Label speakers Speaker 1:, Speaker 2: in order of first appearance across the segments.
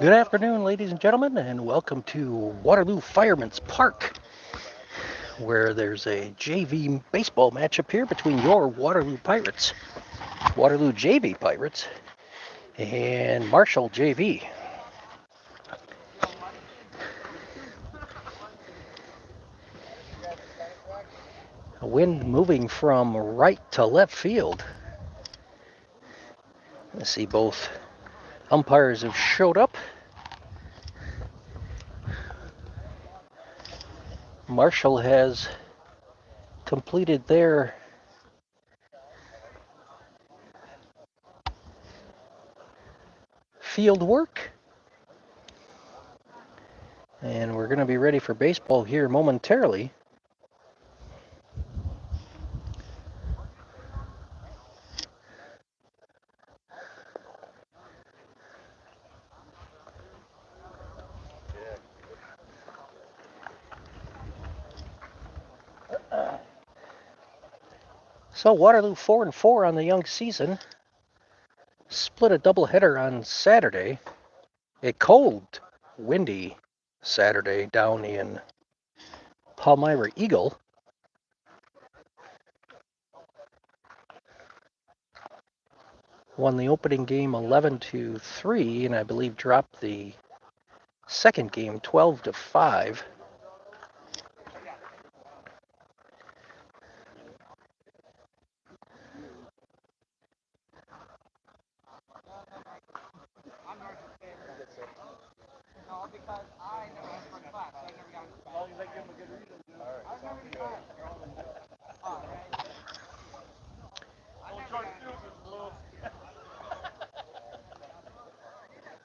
Speaker 1: Good afternoon, ladies and gentlemen, and welcome to Waterloo Fireman's Park, where there's a JV baseball matchup here between your Waterloo Pirates, Waterloo JV Pirates, and Marshall JV. A wind moving from right to left field. I see both umpires have showed up. Marshall has completed their field work. And we're going to be ready for baseball here momentarily. So Waterloo 4-4 on the young season. Split a doubleheader on Saturday. A cold, windy Saturday down in Palmyra Eagle. Won the opening game 11-3, and I believe dropped the second game 12-5.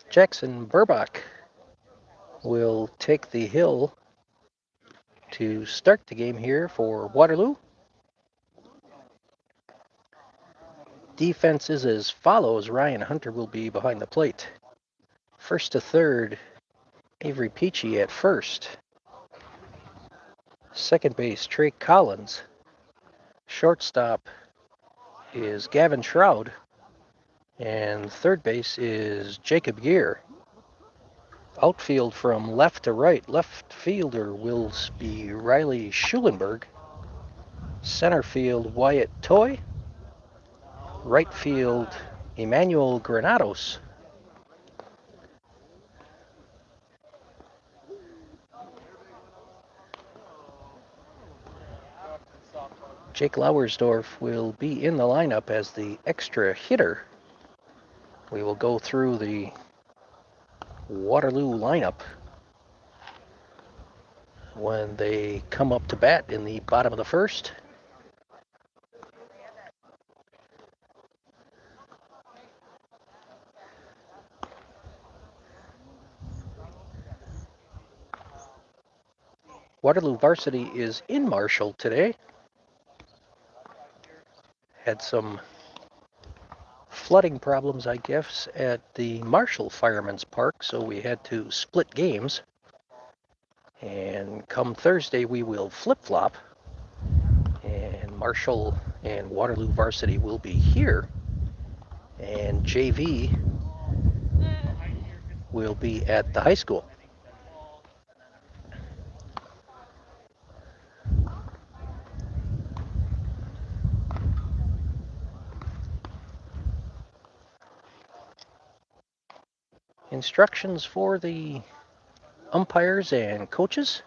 Speaker 1: Jackson Burbach will take the hill to start the game here for Waterloo. Defense is as follows. Ryan Hunter will be behind the plate. First to third, Avery Peachy at first. Second base, Trey Collins. Shortstop is Gavin Shroud. And third base is Jacob Gear. Outfield from left to right. Left fielder will be Riley Schulenberg. Center field, Wyatt Toy. Right field, Emmanuel Granados. Jake Lauersdorf will be in the lineup as the extra hitter. We will go through the Waterloo lineup when they come up to bat in the bottom of the first. Waterloo varsity is in Marshall today. Had some flooding problems, I guess, at the Marshall Fireman's Park, so we had to split games. And come Thursday, we will flip-flop, and Marshall and Waterloo varsity will be here, and JV will be at the high school. Instructions for the umpires and coaches.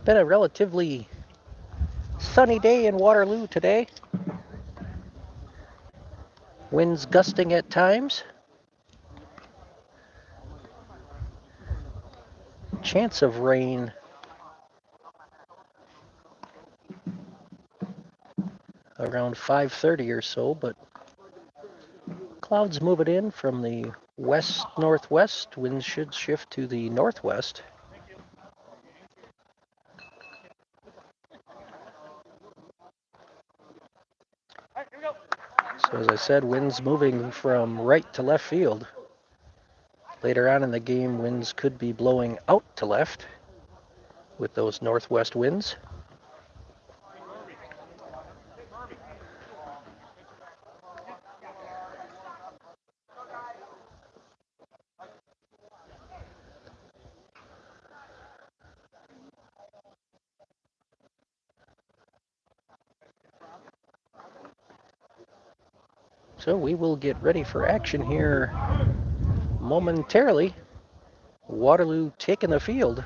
Speaker 1: Been a relatively sunny day in Waterloo today. Winds gusting at times. Chance of rain around 5:30 or so, but clouds moving in from the west-northwest. Winds should shift to the northwest. So as I said, winds moving from right to left field. Later on in the game, winds could be blowing out to left. with those northwest winds. So we will get ready for action here momentarily. Waterloo taking the field.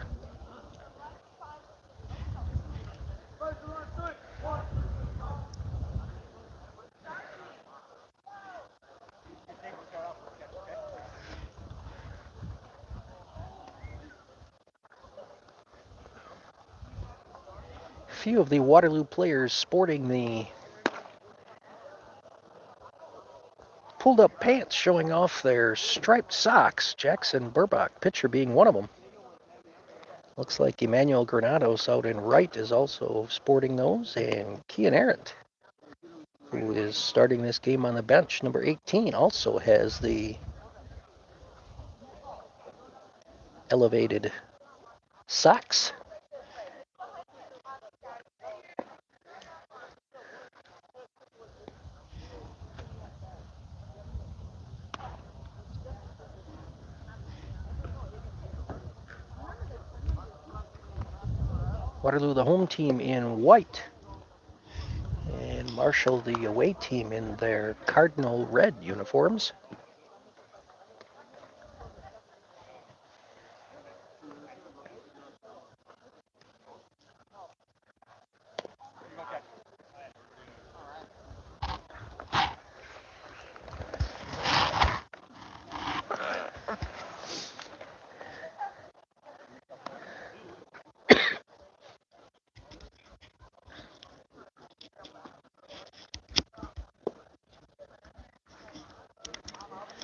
Speaker 1: Few of the Waterloo players sporting the pulled up pants showing off their striped socks. Jackson Burbach, pitcher, being one of them. Looks like Emmanuel Granados out in right is also sporting those, and Kian Arendt, who is starting this game on the bench, number 18, also has the elevated socks. Waterloo, the home team, in white, and Marshall, the away team, in their cardinal red uniforms.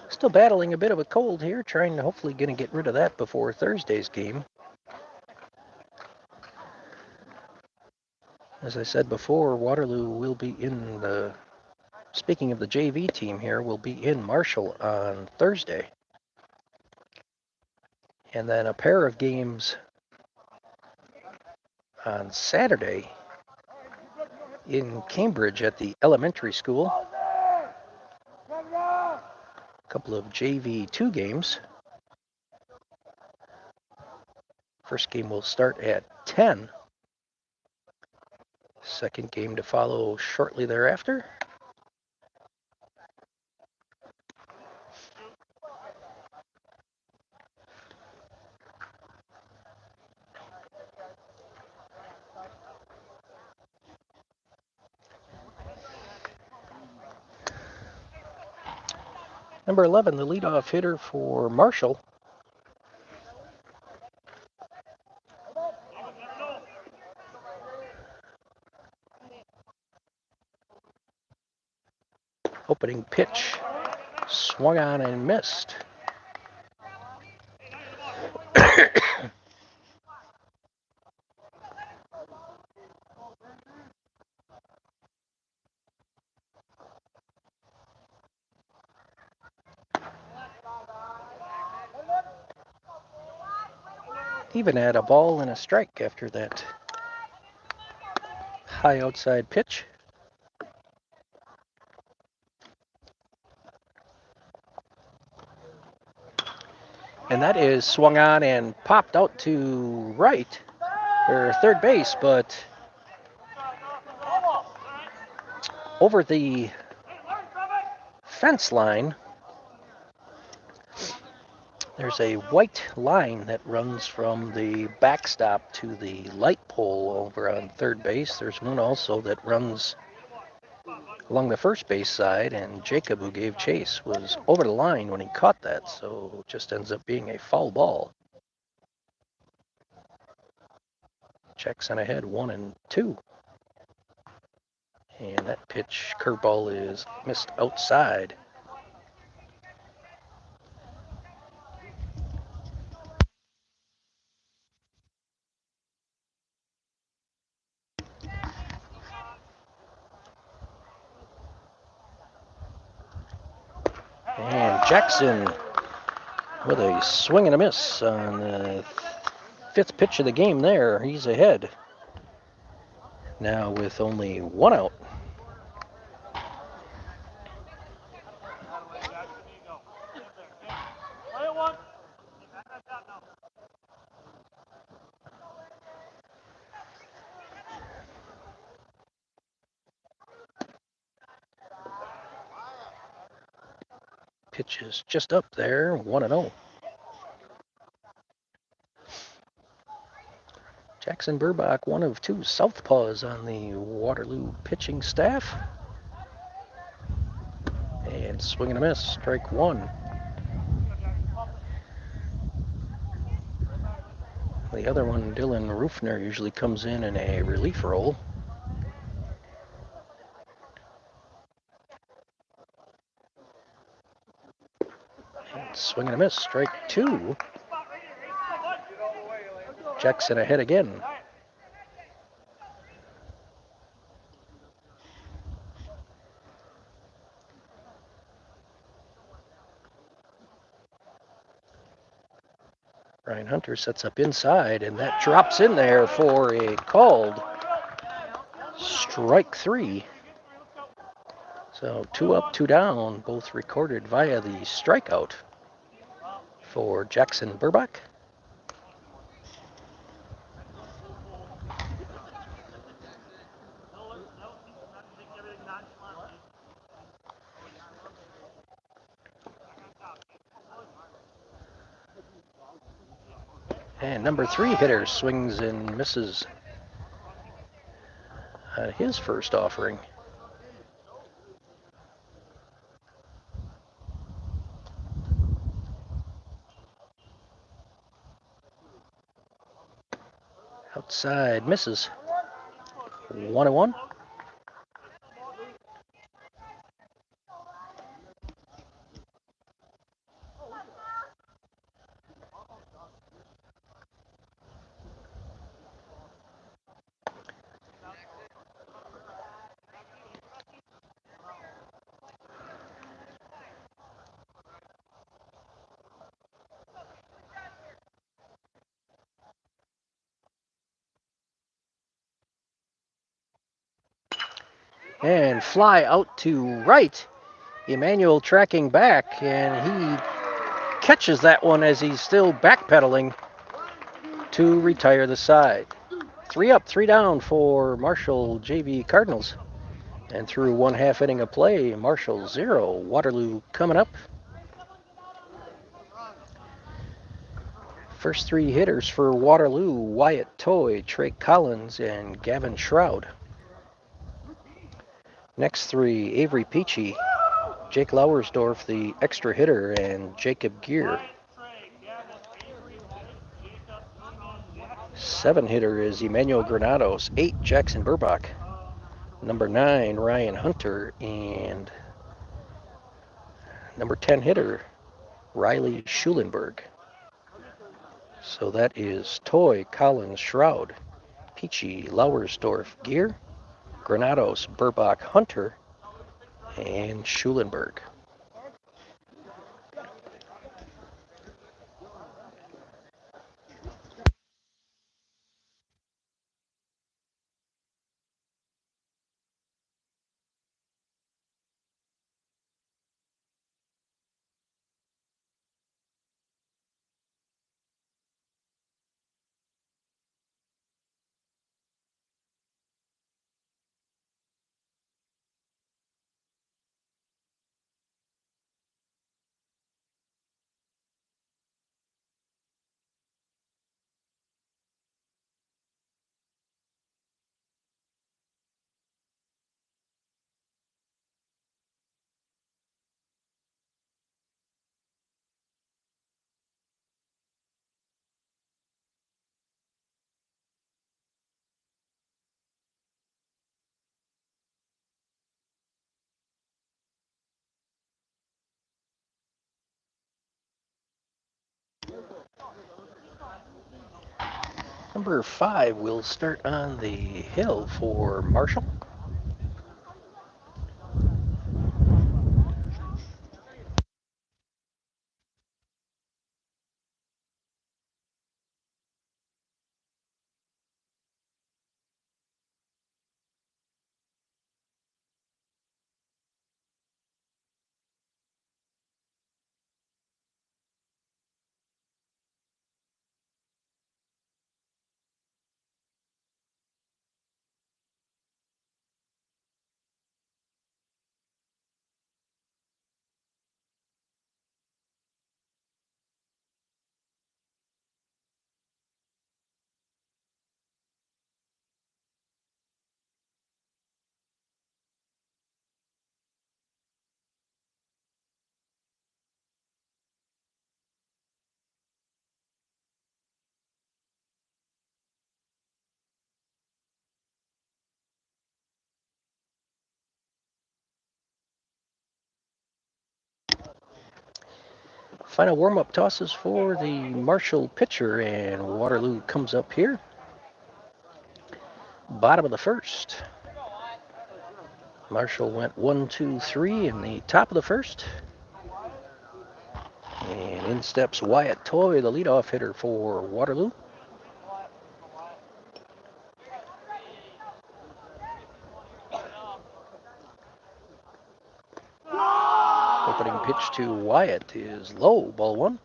Speaker 1: Still battling a bit of a cold here, trying to hopefully going to get rid of that before Thursday's game. As I said before, Waterloo will be in the, speaking of the JV team here, will be in Marshall on Thursday. And then a pair of games on Saturday in Cambridge at the elementary school. A couple of JV2 games. First game will start at 10. Second game to follow shortly thereafter. Number 11, the leadoff hitter for Marshall. Opening pitch, swung on and missed. Even had a ball and a strike after that high outside pitch. And that is swung on and popped out to right, or third base, but over the fence line, there's a white line that runs from the backstop to the light pole over on third base. There's one also that runs along the first base side, and Jacob, who gave chase, was over the line when he caught that, so it just ends up being a foul ball. Checks on ahead, 1-2. And that pitch, curveball, is missed outside. And Jackson with a swing and a miss on the fifth pitch of the game there. He's ahead. Now with only one out. Pitch is just up there, 1-0. Jackson Burbach, one of two southpaws on the Waterloo pitching staff. And swing and a miss, strike one. The other one, Dylan Rufner, usually comes in a relief role. And swing and a miss, strike two. Jackson ahead again. Ryan Hunter sets up inside, and that drops in there for a called strike three. So 2 up, 2 down, both recorded via the strikeout for Jackson Burbach. And number 3 hitter swings and misses his first offering. Outside misses. 1-1. And fly out to right. Emmanuel tracking back, and he catches that one as he's still backpedaling to retire the side. 3 up, 3 down for Marshall JV Cardinals. And through 1/2 inning of play, Marshall 0, Waterloo coming up. First 3 hitters for Waterloo, Wyatt Toy, Trey Collins, and Gavin Shroud. Next 3, Avery Peachy, Jake Lauersdorf, the extra hitter, and Jacob Gear. 7 hitter is Emmanuel Granados, 8, Jackson Burbach. Number 9, Ryan Hunter, and number 10 hitter, Riley Schulenberg. So that is Toy, Collins, Shroud, Peachy, Lauersdorf, Gear, Granados, Burbach, Hunter, and Schulenberg. Number 5 will start on the hill for Marshall. Final warm-up tosses for the Marshall pitcher, and Waterloo comes up here. Bottom of the first. Marshall went 1, 2, 3 in the top of the first. And in steps Wyatt Toy, the leadoff hitter for Waterloo. Opening pitch to Wyatt is low, ball 1.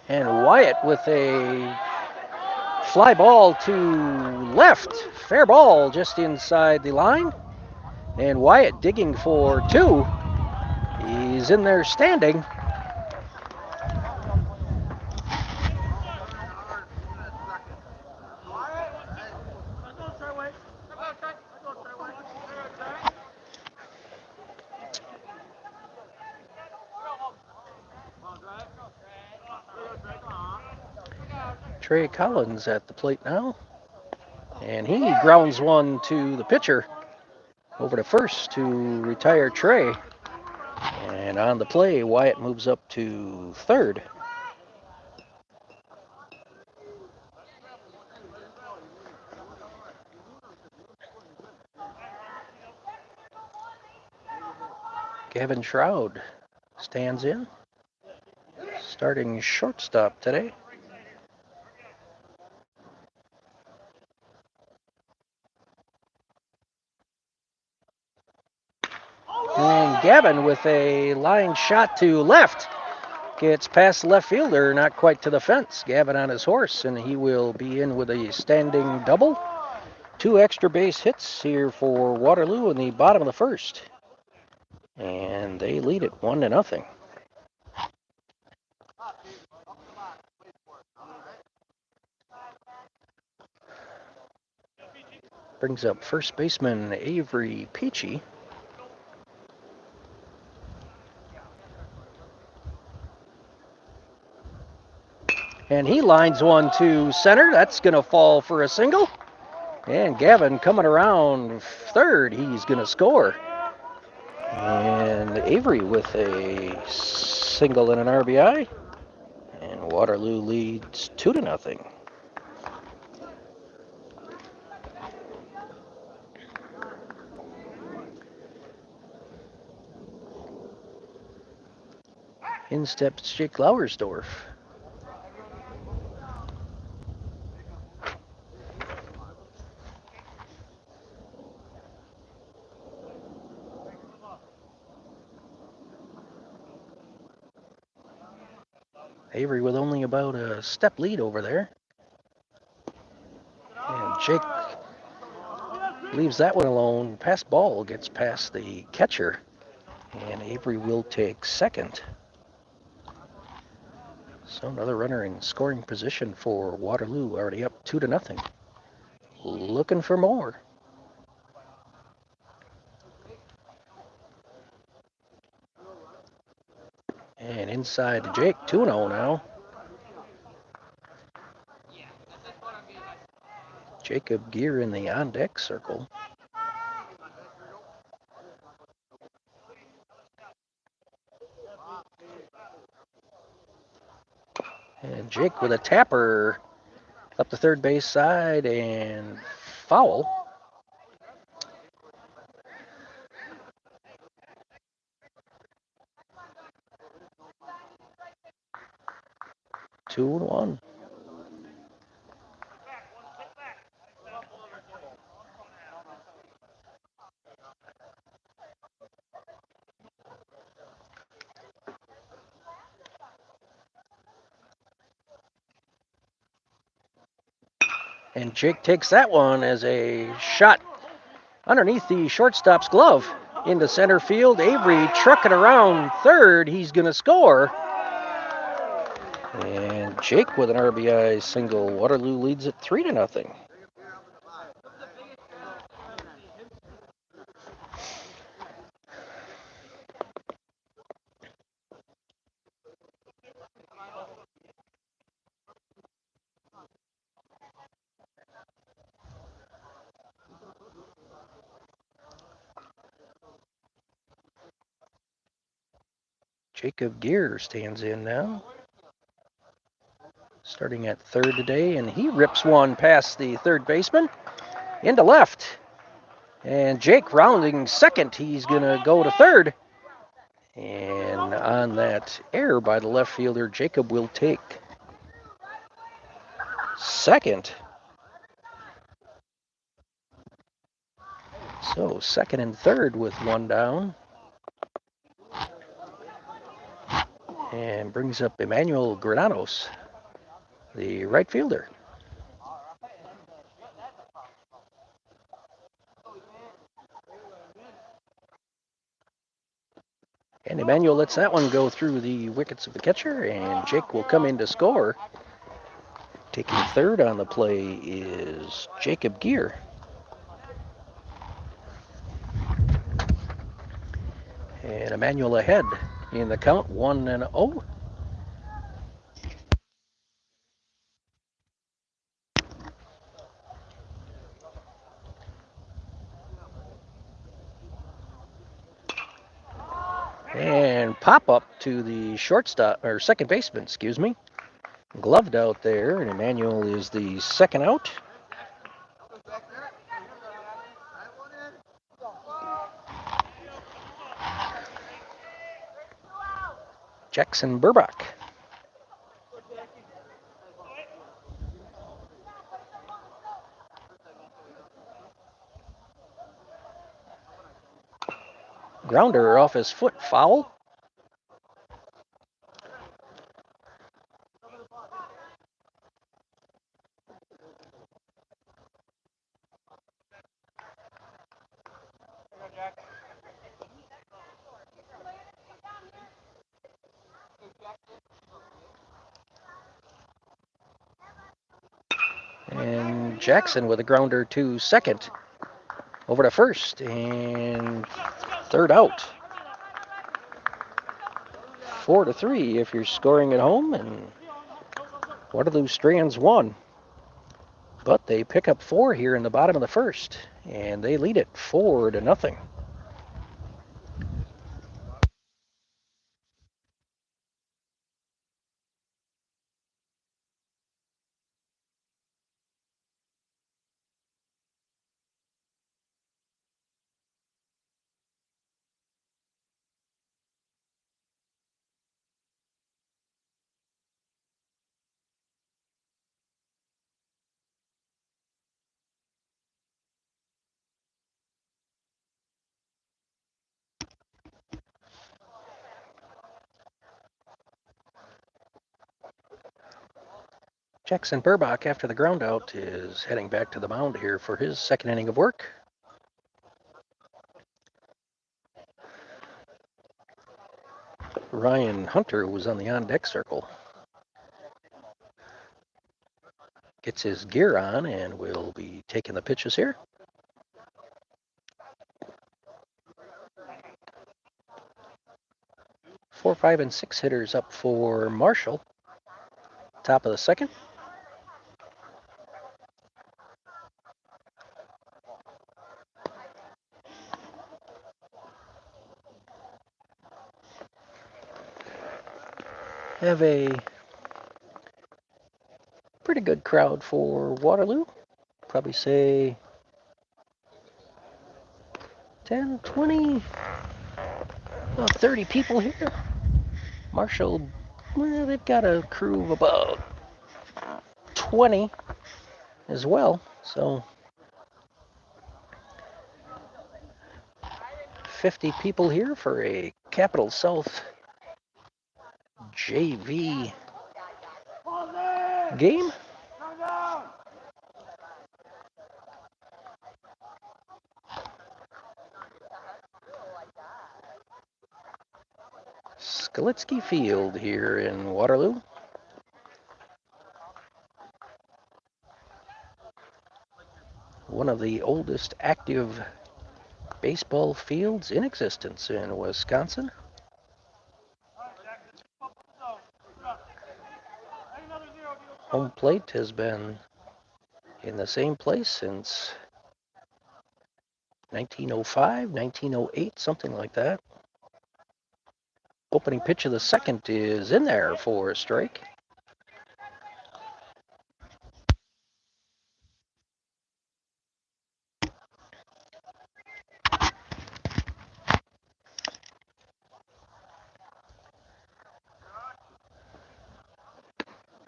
Speaker 1: And Wyatt with a fly ball to left. Fair ball just inside the line. And Wyatt digging for 2. He's in there standing. Trey Collins at the plate now. And he grounds one to the pitcher. Over to first to retire Trey. And on the play, Wyatt moves up to third. Gavin Shroud stands in. Starting shortstop today. And Gavin with a line shot to left. Gets past the left fielder, not quite to the fence. Gavin on his horse, and he will be in with a standing double. 2 extra base hits here for Waterloo in the bottom of the first. And they lead it 1-0. Brings up first baseman Avery Peachy. And he lines one to center. That's going to fall for a single. And Gavin coming around third. He's going to score. And Avery with a single and an RBI. And Waterloo leads 2-0. In steps Jake Lauersdorf. Avery with only about a step lead over there. And Jake leaves that one alone. Pass ball gets past the catcher. And Avery will take second. So another runner in scoring position for Waterloo, already up 2-0. Looking for more. And inside to Jake, 2-0 now. Jacob Gear in the on-deck circle. And Jake with a tapper up the third base side and foul. Two and one. And Jake takes that one as a shot underneath the shortstop's glove into center field. Avery trucking around third. He's going to score. And Jake with an RBI single. Waterloo leads it 3-0. Jacob Gear stands in now. Starting at third today, and he rips one past the third baseman into left. And Jake rounding second. He's going to go to third. And on that error by the left fielder, Jacob will take second. So second and third with one down. And brings up Emmanuel Granados, the right fielder. And Emmanuel lets that one go through the wickets of the catcher, and Jake will come in to score. Taking third on the play is Jacob Gear. And Emmanuel ahead in the count, 1-0. And pop up to the shortstop, or second baseman, excuse me. Gloved out there, and Emmanuel is the second out. Jackson Burbach. Grounder off his foot, foul. And Jackson with a grounder to second. Over to first, and third out. 4-3 if you're scoring at home, and Waterloo strands one. But they pick up 4 here in the bottom of the first, and they lead it 4-0. Jackson Burbach, after the ground out, is heading back to the mound here for his second inning of work. Ryan Hunter was on the on-deck circle. Gets his gear on and will be taking the pitches here. Four, 5, and 6 hitters up for Marshall. Top of the second. Have a pretty good crowd for Waterloo. Probably say 10, 20, about 30 people here. Marshall, well, they've got a crew of about 20 as well. So 50 people here for a Capital South JV game. Skalitsky Field here in Waterloo. One of the oldest active baseball fields in existence in Wisconsin. Home plate has been in the same place since 1905, 1908, something like that. Opening pitch of the second is in there for a strike.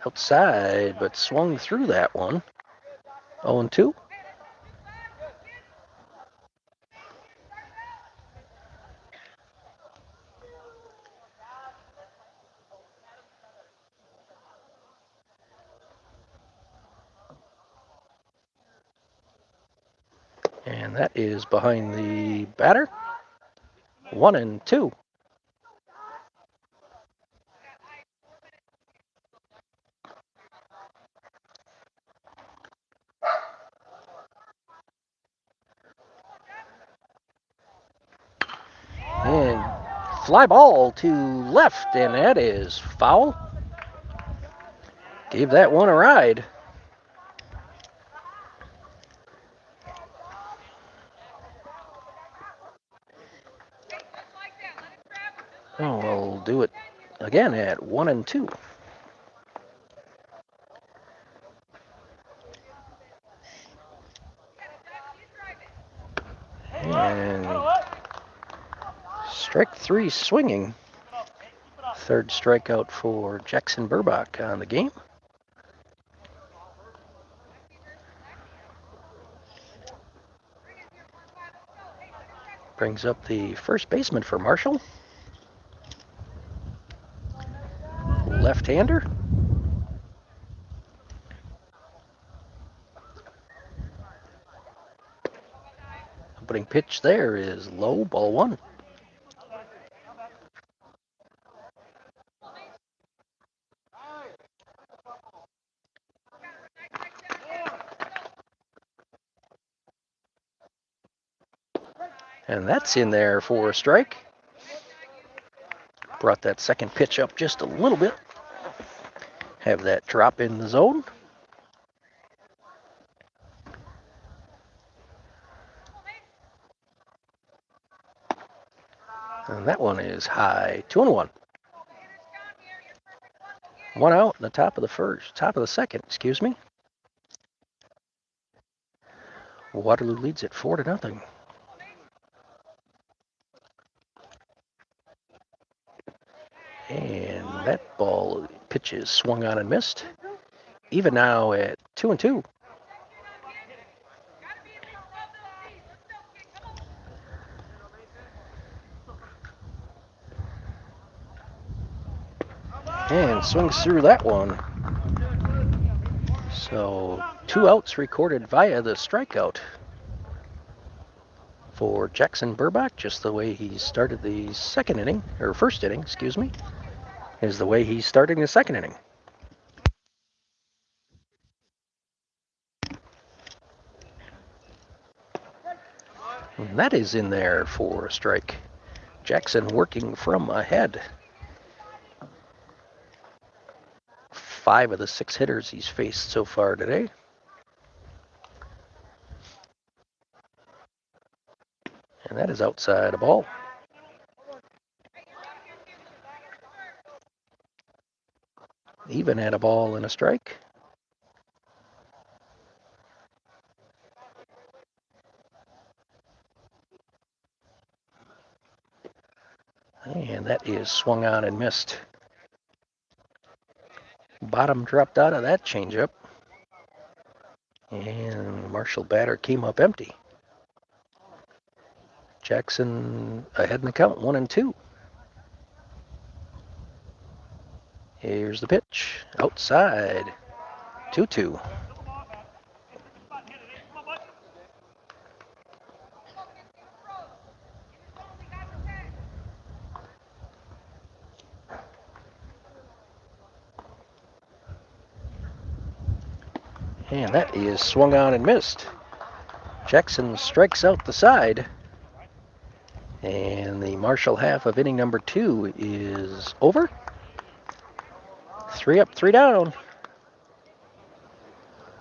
Speaker 1: Outside, but swung through that one. 0-2. And that is behind the batter. 1-2. And fly ball to left, and that is foul. Gave that one a ride. Oh, we'll do it again at 1-2. And strike three swinging. Third strikeout for Jackson Burbach on the game. Brings up the first baseman for Marshall. Left-hander. Opening pitch there is low, ball one. And that's in there for a strike. Brought that second pitch up just a little bit. Have that drop in the zone. And that one is high. 2-1. One out in the top of the second, excuse me. Waterloo leads it 4-0. And that ball pitch is swung on and missed. Even now at 2-2. And swings through that one. So 2 outs recorded via the strikeout for Jackson Burbach, just the way he started the second inning, or first inning, excuse me, is the way he's starting the second inning. And that is in there for a strike. Jackson working from ahead. 5 of the 6 hitters he's faced so far today. And that is outside a ball. Even at a ball and a strike. And that is swung on and missed. Bottom dropped out of that changeup. And Marshall batter came up empty. Jackson ahead in the count, 1-2. Here's the pitch, outside, 2-2. And that is swung on and missed. Jackson strikes out the side. And the Marshall half of inning number 2 is over. 3 up, 3 down.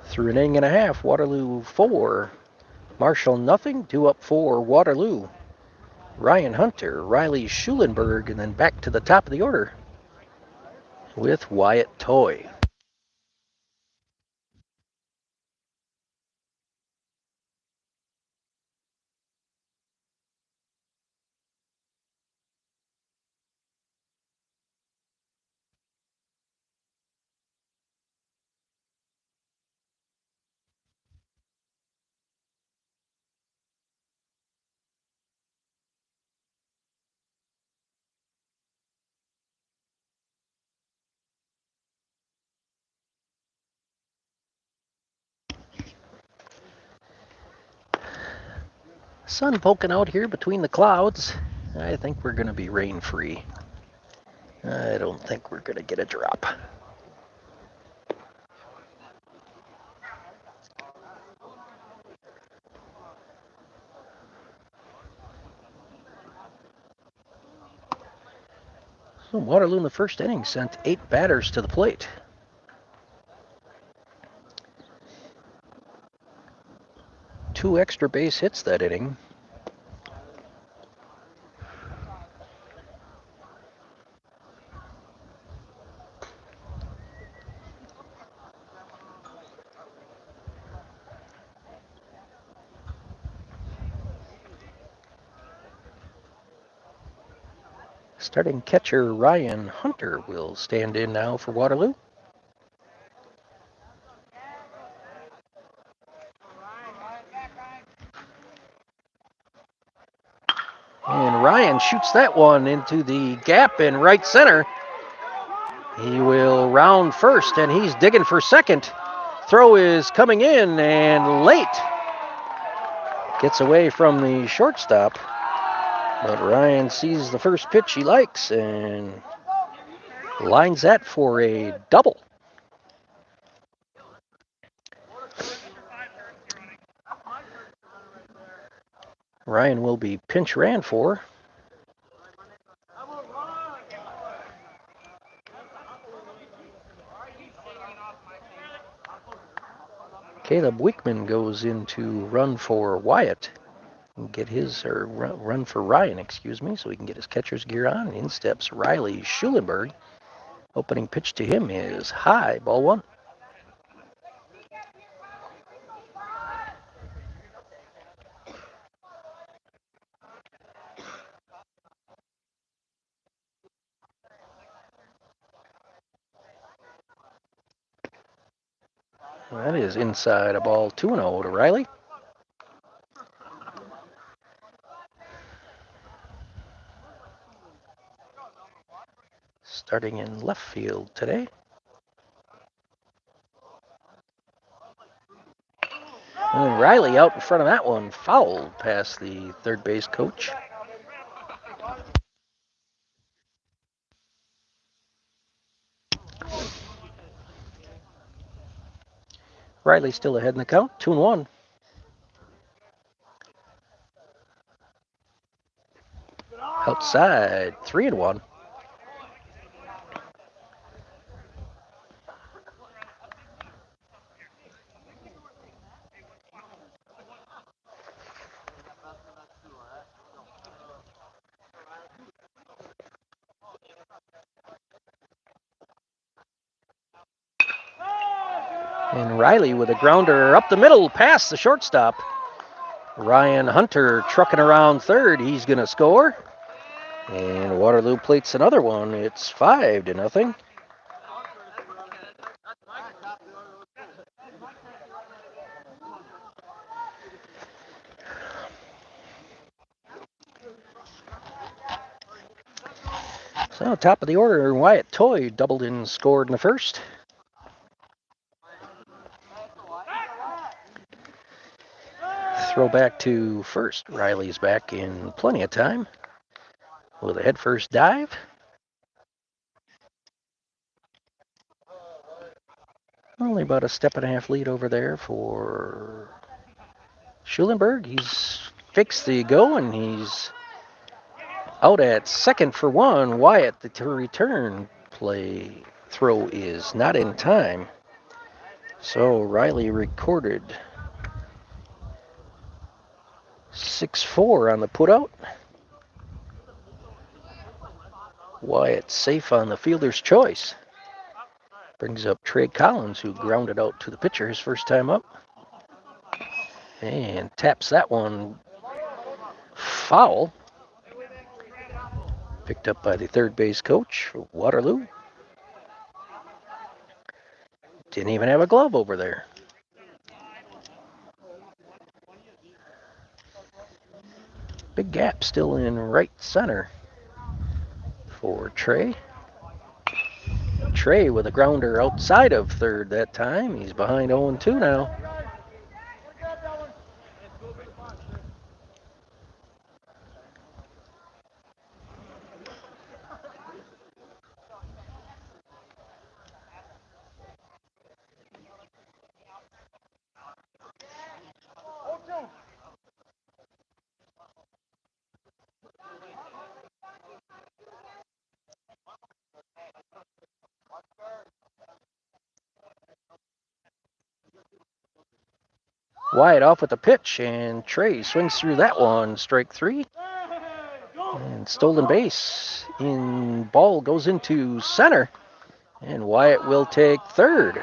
Speaker 1: Through an inning and a half, Waterloo 4, Marshall nothing, 2 up for Waterloo. Ryan Hunter, Riley Schulenberg, and then back to the top of the order with Wyatt Toy. Sun poking out here between the clouds. I think we're going to be rain-free. I don't think we're going to get a drop. So Waterloo in the first inning sent 8 batters to the plate. Two extra base hits that inning. Starting catcher Ryan Hunter will stand in now for Waterloo. And Ryan shoots that one into the gap in right center. He will round first, and he's digging for second. Throw is coming in and late. Gets away from the shortstop. But Ryan sees the first pitch he likes and lines that for a double. Ryan will be pinch ran for. Caleb Wickman goes in to run for Wyatt. Get his, or run for Ryan, excuse me, so he can get his catcher's gear on. In steps Riley Schulenberg. Opening pitch to him is high, ball one. That is inside a ball 2-0 to Riley. Starting in left field today. And Riley out in front of that one, fouled past the third base coach. Riley still ahead in the count, 2-1. Outside, 3-1. And Riley with a grounder up the middle, past the shortstop. Ryan Hunter trucking around third. He's going to score. And Waterloo plates another one. It's 5-0. So top of the order, Wyatt Toy doubled and scored in the first. Throw back to first. Riley's back in plenty of time with a head-first dive. Only about a step and a half lead over there for Schulenberg. He's fixed the go, and he's out at second for one. Wyatt, the return play throw is not in time. So Riley recorded 6-4 on the putout. Wyatt safe on the fielder's choice. Brings up Trey Collins, who grounded out to the pitcher his first time up. And taps that one foul. Picked up by the third base coach for Waterloo. Didn't even have a glove over there. Big gap still in right center for Trey. Trey with a grounder outside of third that time. He's behind 0-2 now. Wyatt off with the pitch, and Trey swings through that one. Strike three. And stolen base. Ball goes into center, and Wyatt will take third.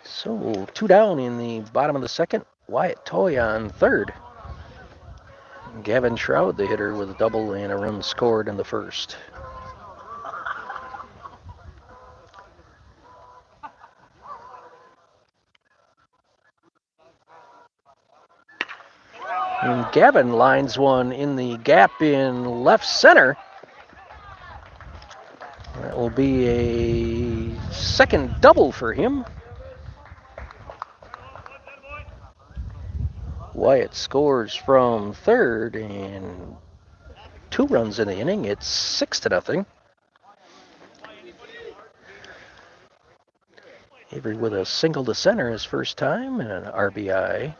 Speaker 1: So 2 down in the bottom of the second. Wyatt Toy on third. Gavin Shroud, the hitter, with a double and a run scored in the first. And Gavin lines one in the gap in left center. That will be a second double for him. Wyatt scores from third, and 2 runs in the inning. It's 6-0. Avery with a single to center his first time and an RBI.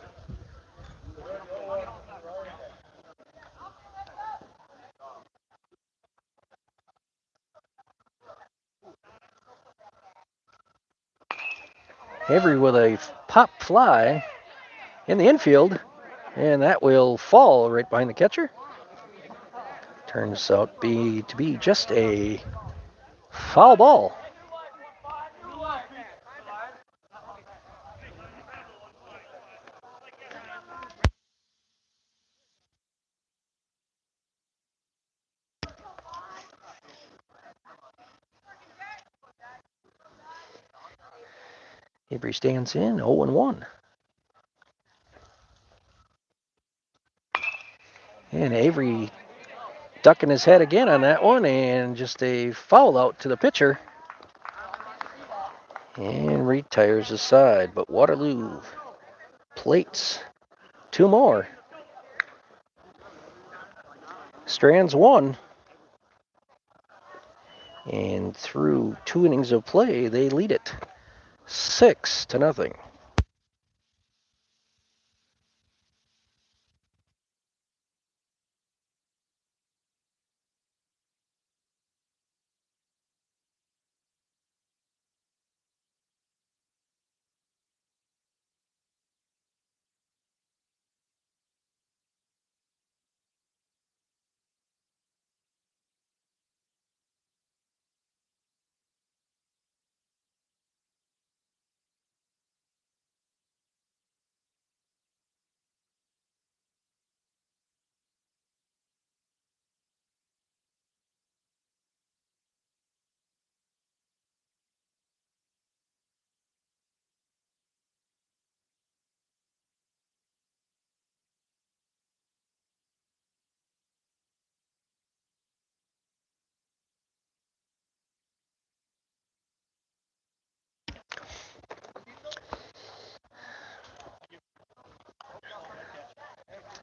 Speaker 1: Avery with a pop fly in the infield, and that will fall right behind the catcher. Turns out to be just a foul ball. Avery stands in 0-1. And Avery ducking his head again on that one, and just a foul out to the pitcher. And retires the side, but Waterloo plates 2 more. Strands 1. And through 2 innings of play, they lead it 6-0.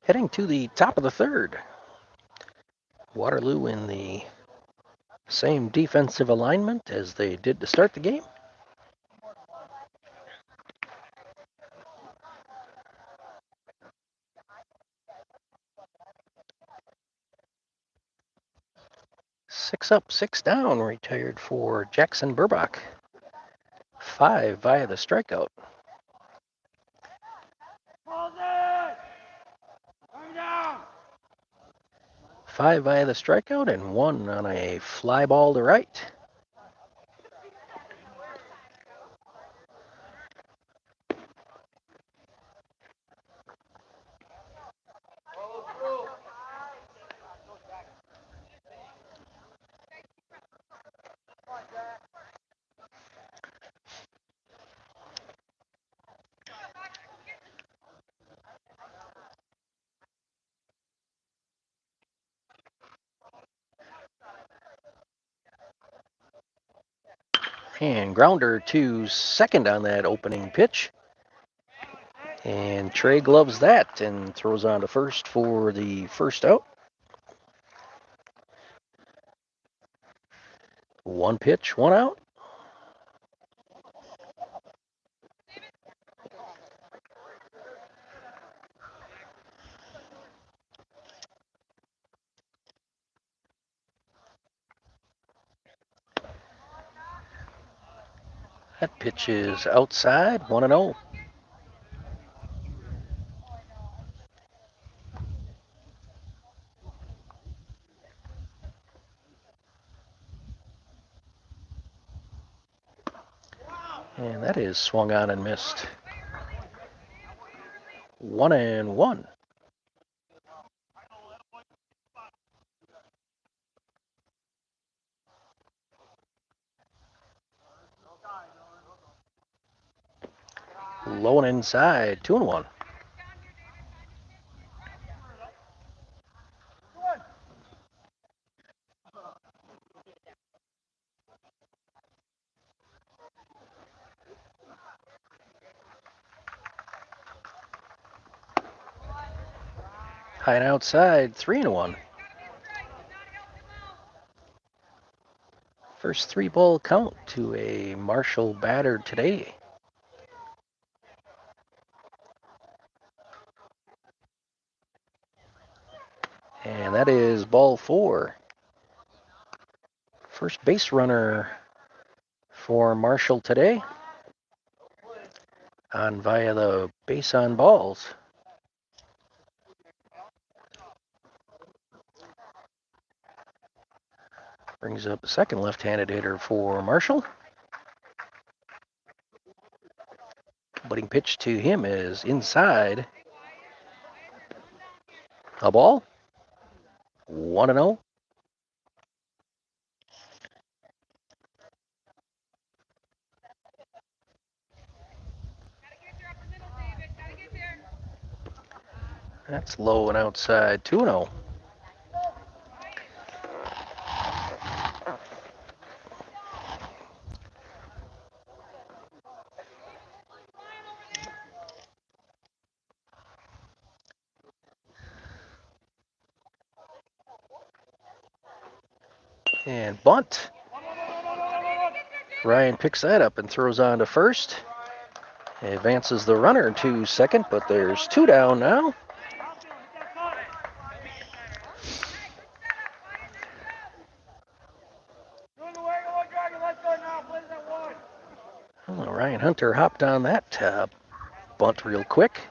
Speaker 1: Heading to the top of the third. Waterloo in the same defensive alignment as they did to start the game. Six up, 6 down, retired for Jackson Burbach. 5 via the strikeout. 5 via the strikeout and 1 on a fly ball to right. And grounder to second on that opening pitch. And Trey gloves that and throws on to first for the first out. 1 pitch, 1 out. That pitch is outside, 1-0. And that is swung on and missed. 1-1. Low and inside, 2-1. High and outside, 3-1. First 3-ball count to a Marshall batter today. And that is ball 4. First base runner for Marshall today. On via the base on balls. Brings up the second left-handed hitter for Marshall. Butting pitch to him is inside. A ball. 1-0. That's low and outside, 2-0. And bunt. Ryan picks that up and throws on to first. Advances the runner to second, but there's 2 down now. Oh, Ryan Hunter hopped on that bunt real quick.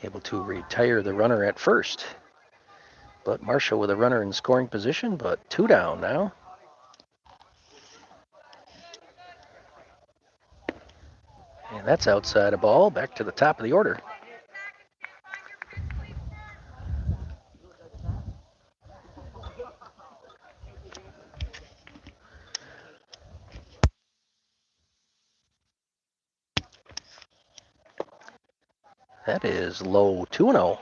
Speaker 1: Able to retire the runner at first. But Marshall with a runner in scoring position, but 2 down now. And that's outside a ball, back to the top of the order. That is low, 2-0.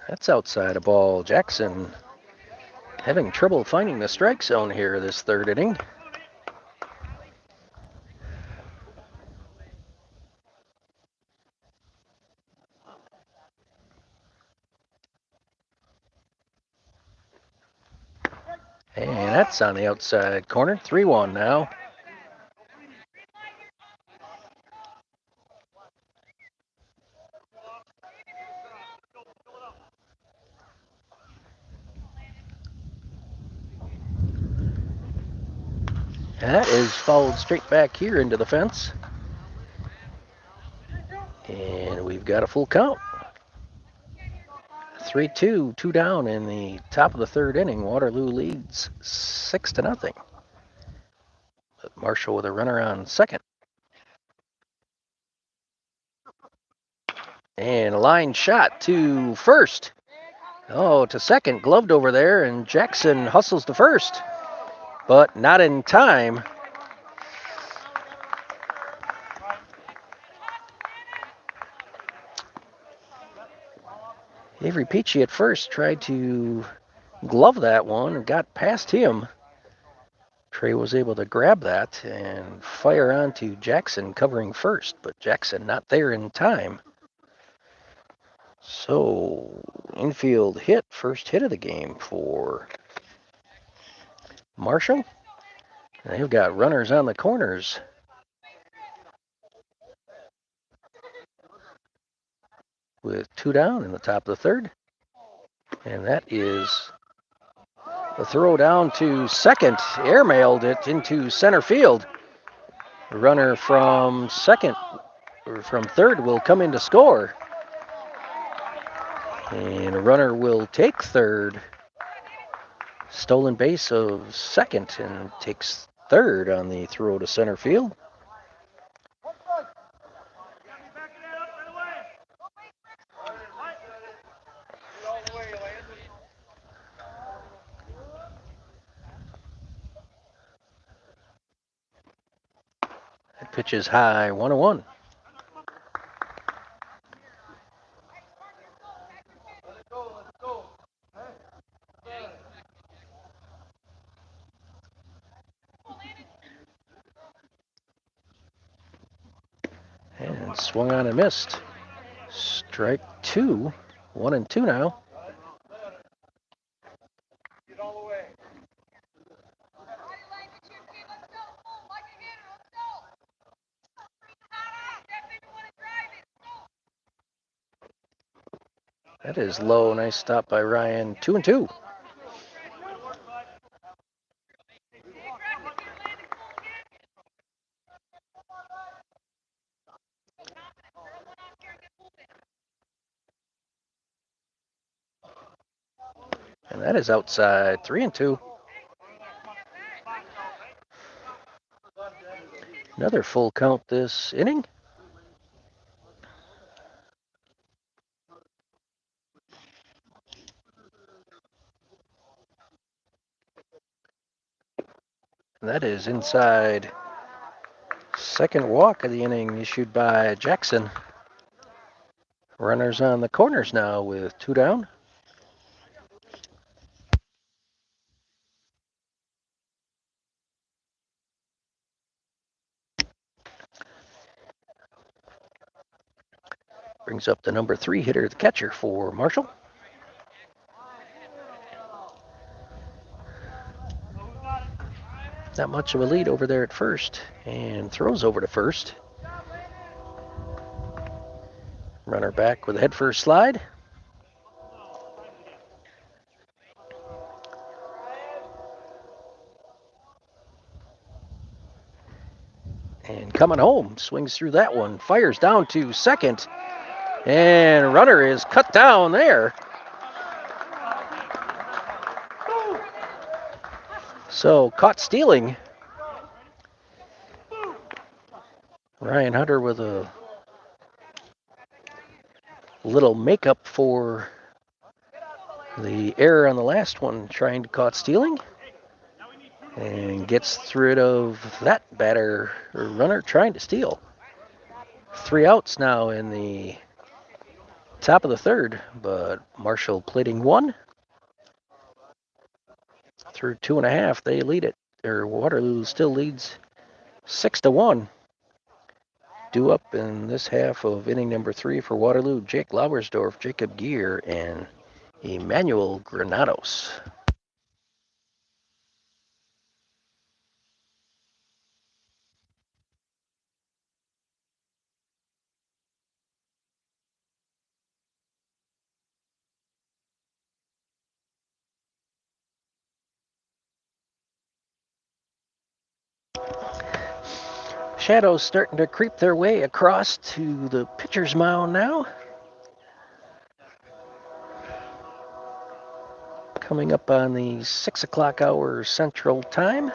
Speaker 1: That's outside a ball. Jackson having trouble finding the strike zone here this third inning. And that's on the outside corner. 3-1 now. And that is fouled straight back here into the fence. And we've got a full count. 3-2, 2 down in the top of the third inning. Waterloo leads 6-0. But Marshall with a runner on second. And a line shot to first. Oh, to second, gloved over there, and Jackson hustles to first, but not in time. Avery Peachy at first tried to glove that one and got past him. Trey was able to grab that and fire onto Jackson covering first, but Jackson not there in time. So, infield hit, first hit of the game for Marshall. They've got runners on the corners. With 2 down in the top of the third. And that is the throw down to second. Airmailed it into center field. The runner from second, or from third, will come in to score. And a runner will take third. Stolen base of second and takes third on the throw to center field. That pitch is high, 1-1. And swung on and missed. Strike 2, 1-2 now. That is low. Nice stop by Ryan. 2-2. And that is outside. 3-2. Another full count this inning. And that is inside. Second walk of the inning issued by Jackson. Runners on the corners now with 2 down. Brings up the number 3 hitter, the catcher for Marshall. Not much of a lead over there at first, and throws over to first. Runner back with a head first slide. And coming home, swings through that one, fires down to second, and runner is cut down there. So caught stealing. Ryan Hunter with a little makeup for the error on the last one, trying to caught stealing. And gets rid of that batter or runner trying to steal. 3 outs now in the top of the third, but Marshall plating 1. Through 2.5, they lead it, or Waterloo still leads 6-1. Due up in this half of inning number 3 for Waterloo, Jake Lauersdorf, Jacob Gear, and Emmanuel Granados. Shadows starting to creep their way across to the pitcher's mound now. Coming up on the 6 o'clock hour Central Time.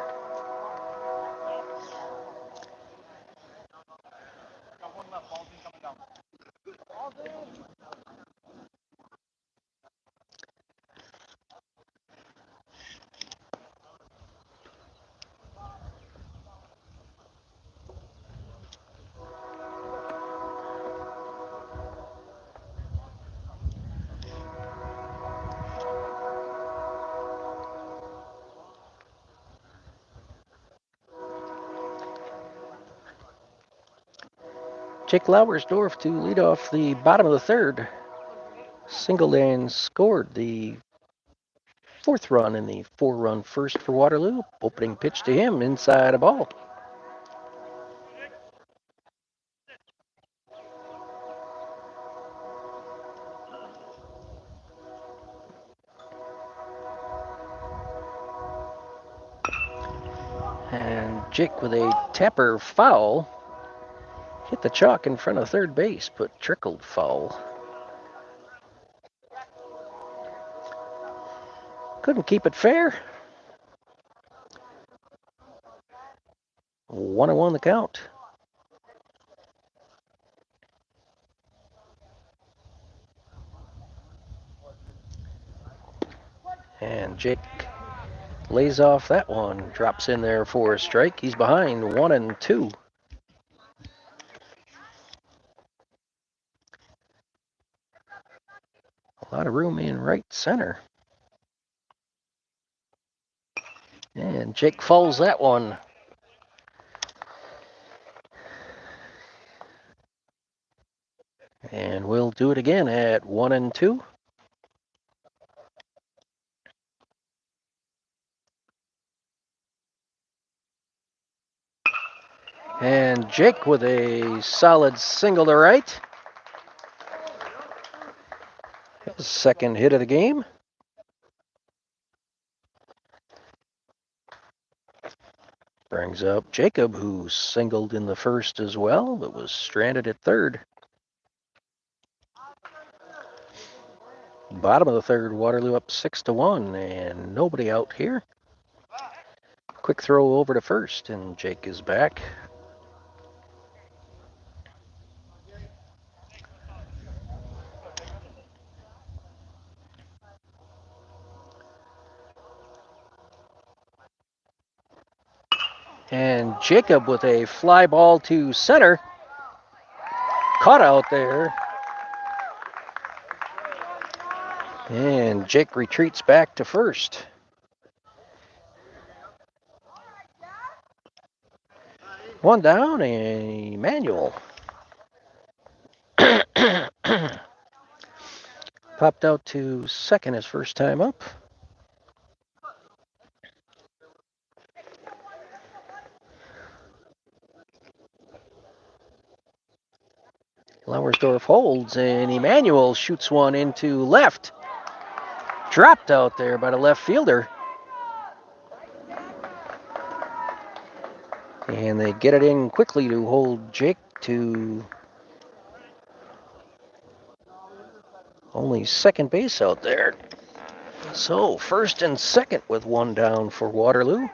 Speaker 1: Jake Lauersdorf to lead off the bottom of the third. Singled and scored the 4th run in the 4-run first for Waterloo. Opening pitch to him, inside a ball. And Jake with a tapper foul. Hit the chalk in front of third base, but trickled foul. Couldn't keep it fair. 1-1 the count. And Jake lays off that one. Drops in there for a strike. He's behind 1-2. A lot of room in right center. And Jake fouls that one. And we'll do it again at 1-2. And Jake with a solid single to right. His second hit of the game. Brings up Jacob, who singled in the first as well, but was stranded at third. Bottom of the third, Waterloo up 6-1, and nobody out here. Quick throw over to first, and Jake is back. And Jacob with a fly ball to center. Caught out there. And Jake retreats back to first. One down, and Emmanuel. Popped out to second his first time up. Lauersdorf holds, and Emmanuel shoots one into left. Dropped out there by the left fielder. And they get it in quickly to hold Jake to only second base out there. So first and second with one down for Waterloo.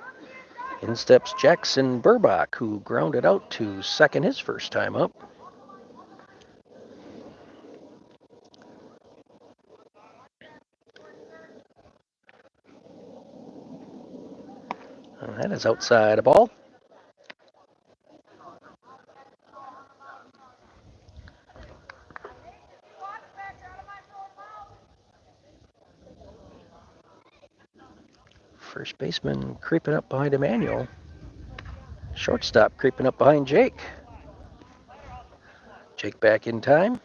Speaker 1: In steps Jackson Burbach, who grounded out to second his first time up. And that is outside a ball. First baseman creeping up behind Emmanuel. Shortstop creeping up behind Jake. Jake back in time.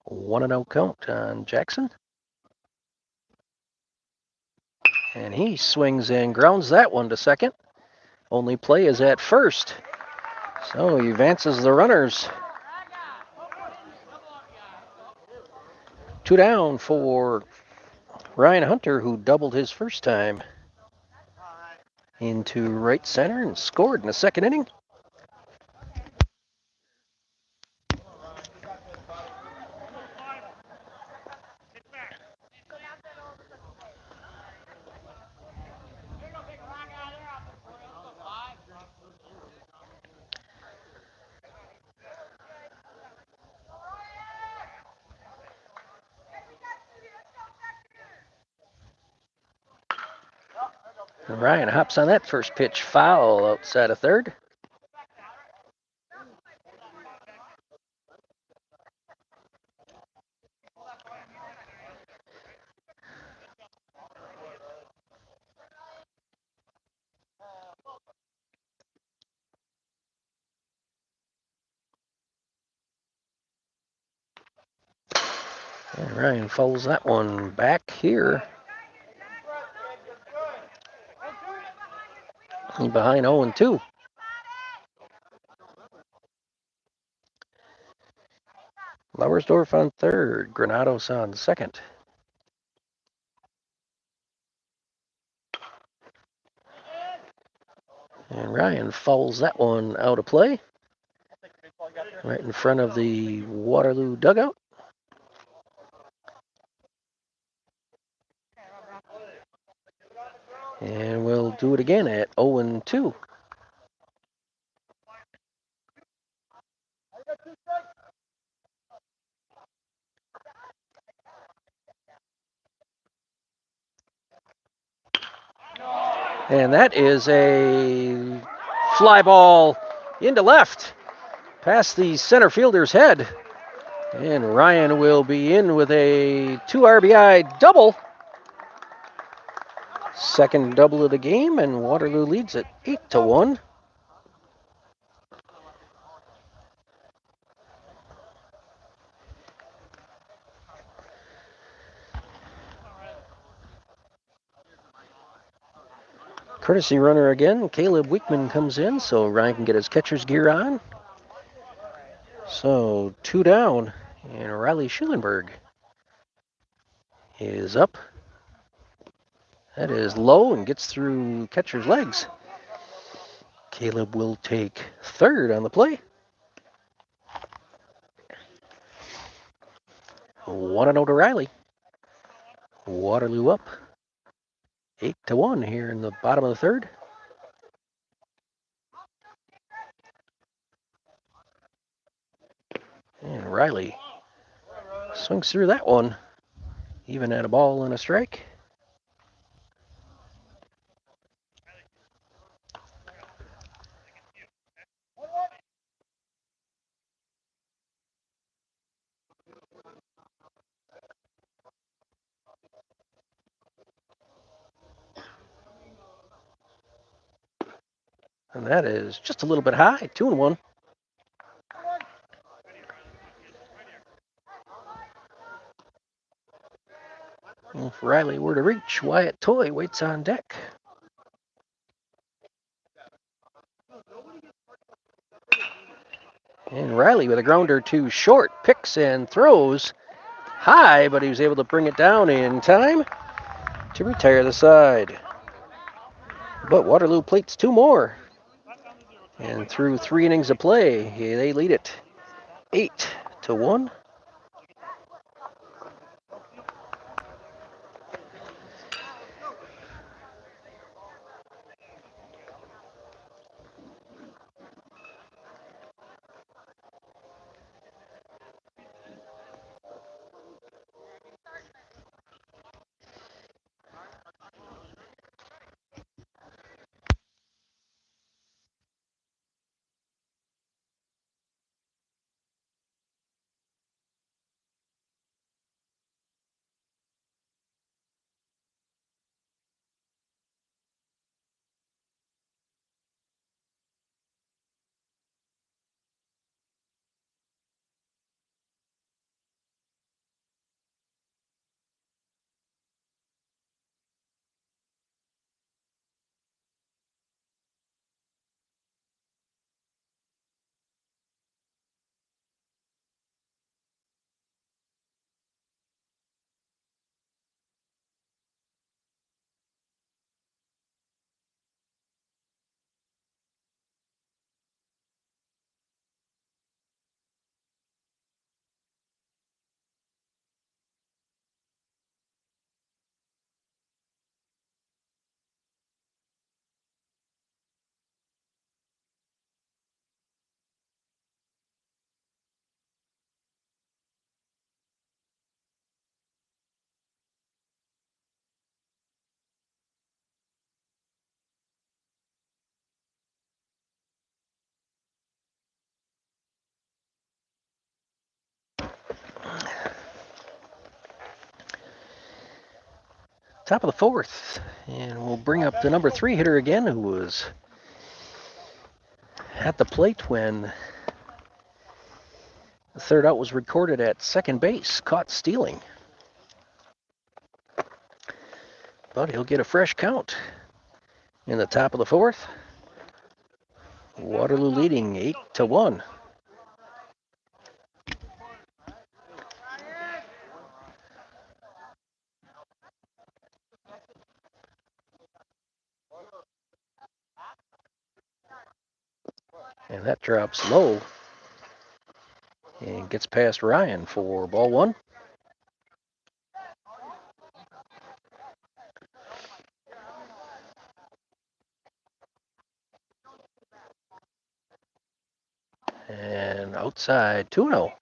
Speaker 1: One and 0 count on Jackson. And he swings and grounds that one to second. Only play is at first. So he advances the runners. Two down for Ryan Hunter, who doubled his first time into right center and scored in the second inning. And Ryan hops on that first pitch, foul outside of third. And Ryan fouls that one back here. He's behind 0-2. Lauersdorf on third, Granados on second. And Ryan fouls that one out of play. Right in front of the Waterloo dugout. And we'll do it again at 0-2. And that is a fly ball into left, past the center fielder's head. And Ryan will be in with a 2 RBI double. Second double of the game, and Waterloo leads it 8-1. Courtesy runner again. Caleb Weekman comes in, so Ryan can get his catcher's gear on. So 2 down, and Riley Schulenberg is up. That is low and gets through catcher's legs. Caleb will take third on the play. 1-0 to Riley. Waterloo up 8-1 here in the bottom of the third. And Riley swings through that one, even at a ball and a strike. And that is just a little bit high, 2-1. If Riley were to reach, Wyatt Toy waits on deck. And Riley with a grounder to short, picks and throws high, but he was able to bring it down in time to retire the side. But Waterloo plates 2 more. And through 3 innings of play, they lead it 8-1. Top of the fourth, and we'll bring up the number 3 hitter again, who was at the plate when the third out was recorded at second base, caught stealing. But he'll get a fresh count in the top of the fourth. Waterloo leading 8-1. And that drops low and gets past Ryan for ball one. And outside 2-0.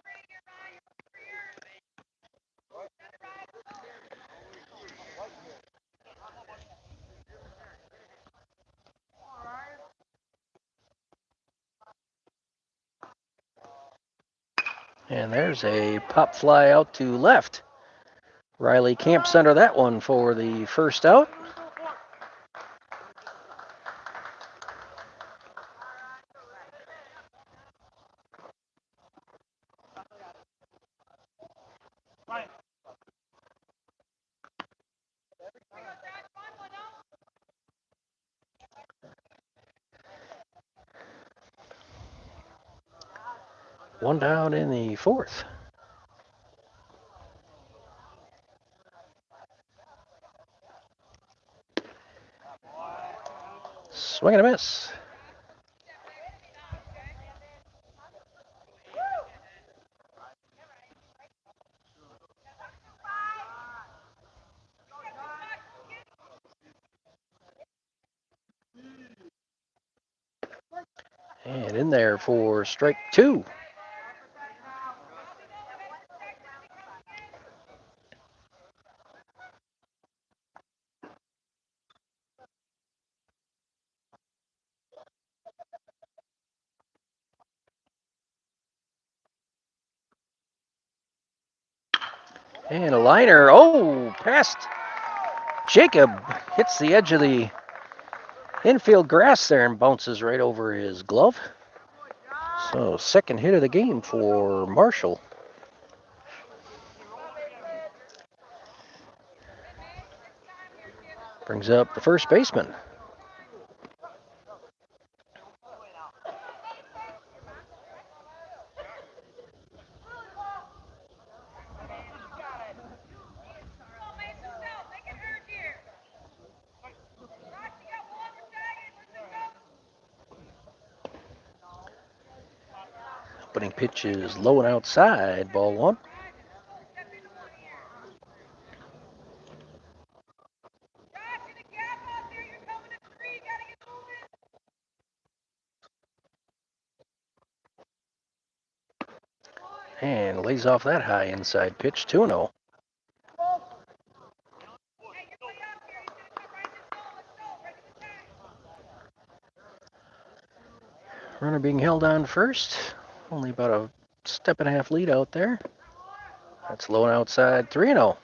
Speaker 1: And there's a pop fly out to left. Riley camps under that one for the first out. One down in the fourth. Swing and a miss. And in there for strike 2. And a liner. Oh, past Jacob. Hits the edge of the infield grass there and bounces right over his glove. So second hit of the game for Marshall. Brings up the first baseman. Opening pitch is low and outside, ball one. And lays off that high inside pitch, 2-0. Runner being held on first. Only about a step and a half lead out there. That's low and outside, 3-0.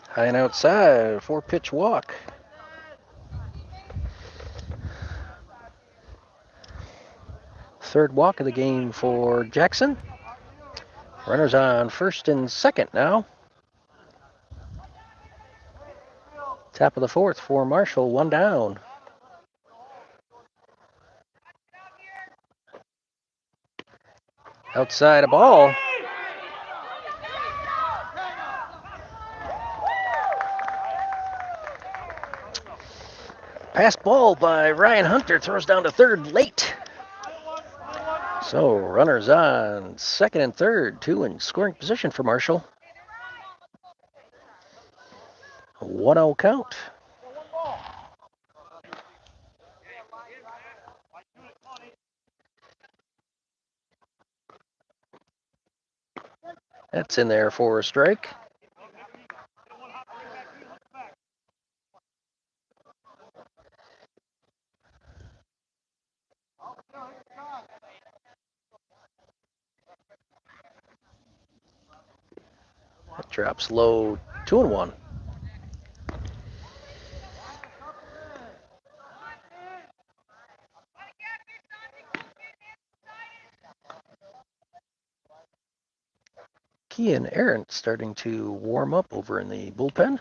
Speaker 1: High and outside, 4-pitch walk. Third walk of the game for Jackson. Runners on first and second now. Top of the fourth for Marshall, one down. Outside a ball. Pass ball by Ryan Hunter, throws down to third late. So runners on second and third, 2 in scoring position for Marshall. 1-0 count. That's in there for a strike. That drops low, 2-1. Key and Aaron starting to warm up over in the bullpen.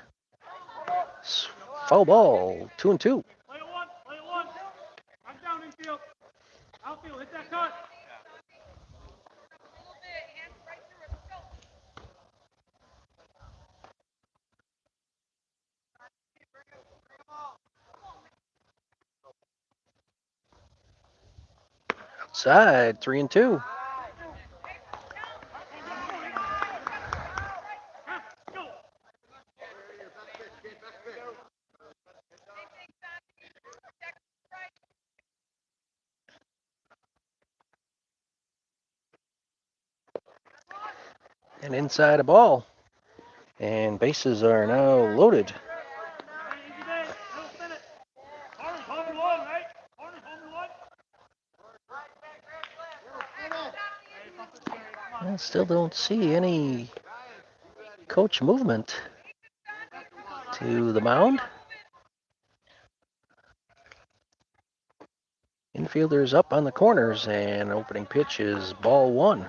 Speaker 1: Foul ball, 2-2. Outside, 3-2. And inside a ball. And bases are now loaded. I still don't see any coach movement to the mound. Infielders up on the corners, and opening pitch is ball 1.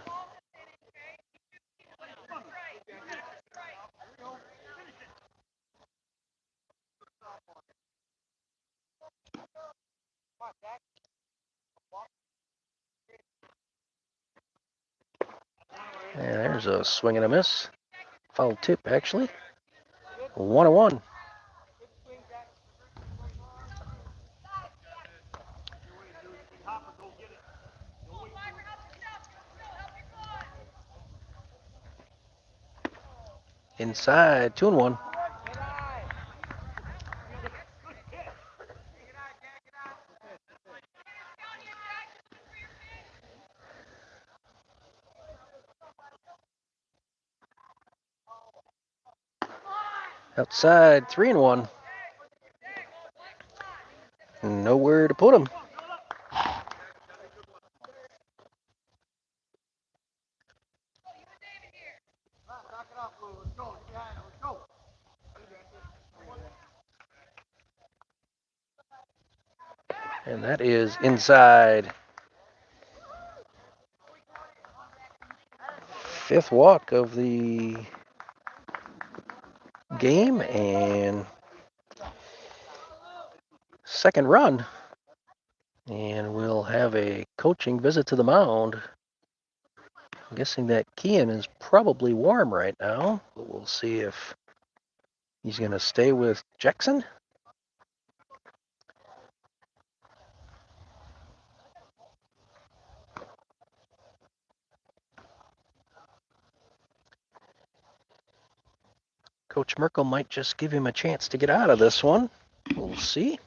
Speaker 1: And there's a swing and a miss. Foul tip, actually. 1-1. Inside, 2-1. Outside, 3-1. Nowhere to put him. And that is inside. 5th walk of the game and 2nd run. And we'll have a coaching visit to the mound. I'm guessing that Kean is probably warm right now, but we'll see if he's going to stay with Jackson. Coach Merkel might just give him a chance to get out of this one. We'll see.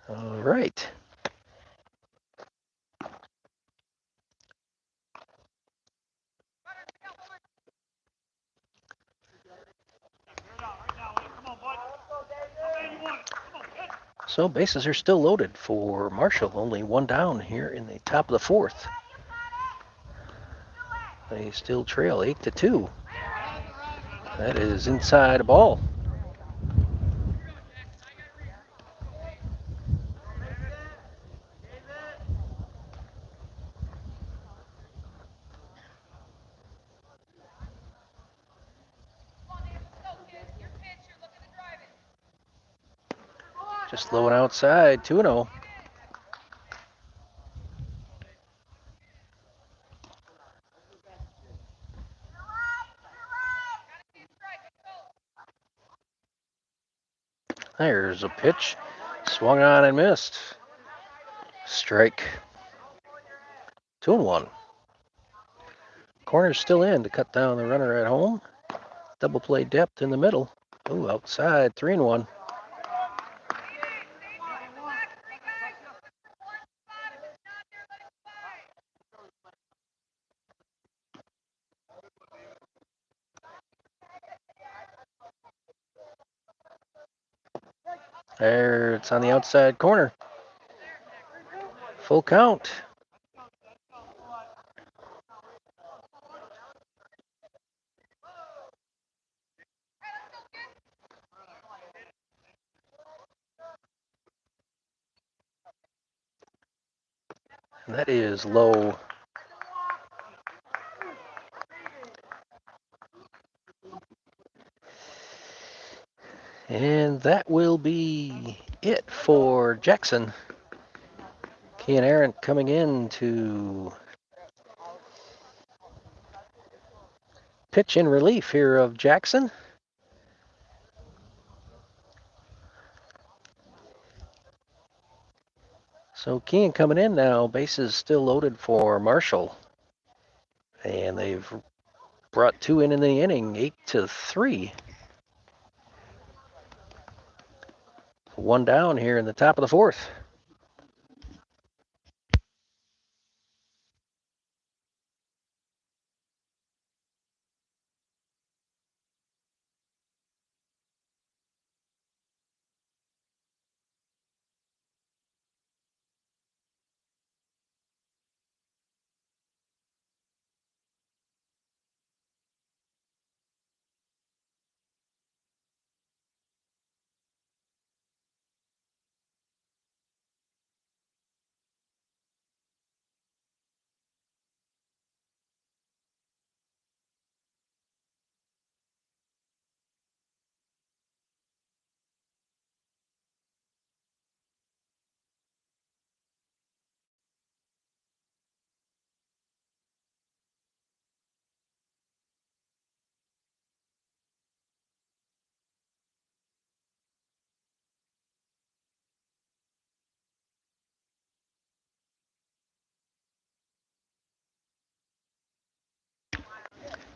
Speaker 1: All right. So bases are still loaded for Marshall. Only one down here in the top of the 4th. They still trail 8-2. That is inside a ball. Just low and outside, 2-0. There's a pitch. Swung on and missed. Strike. 2-1. Corner's still in to cut down the runner at home. Double play depth in the middle. Oh, outside, 3-1. There, it's on the outside corner. Full count. That is low. And that will be it for Jackson. Kian Arendt coming in to pitch in relief here of Jackson. So Kian coming in now, bases still loaded for Marshall. And they've brought two in the inning, 8-3. One down here in the top of the fourth.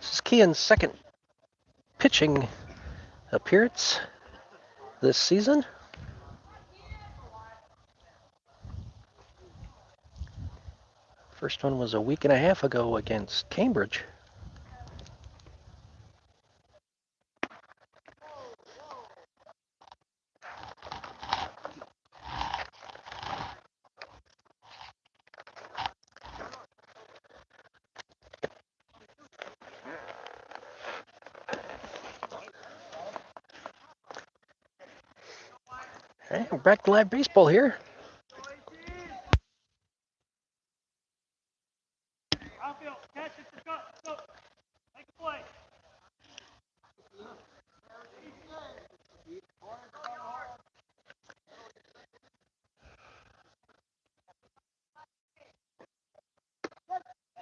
Speaker 1: This is Kian's second pitching appearance this season. First one was a week and a half ago against Cambridge. Hey, we're back to live baseball here.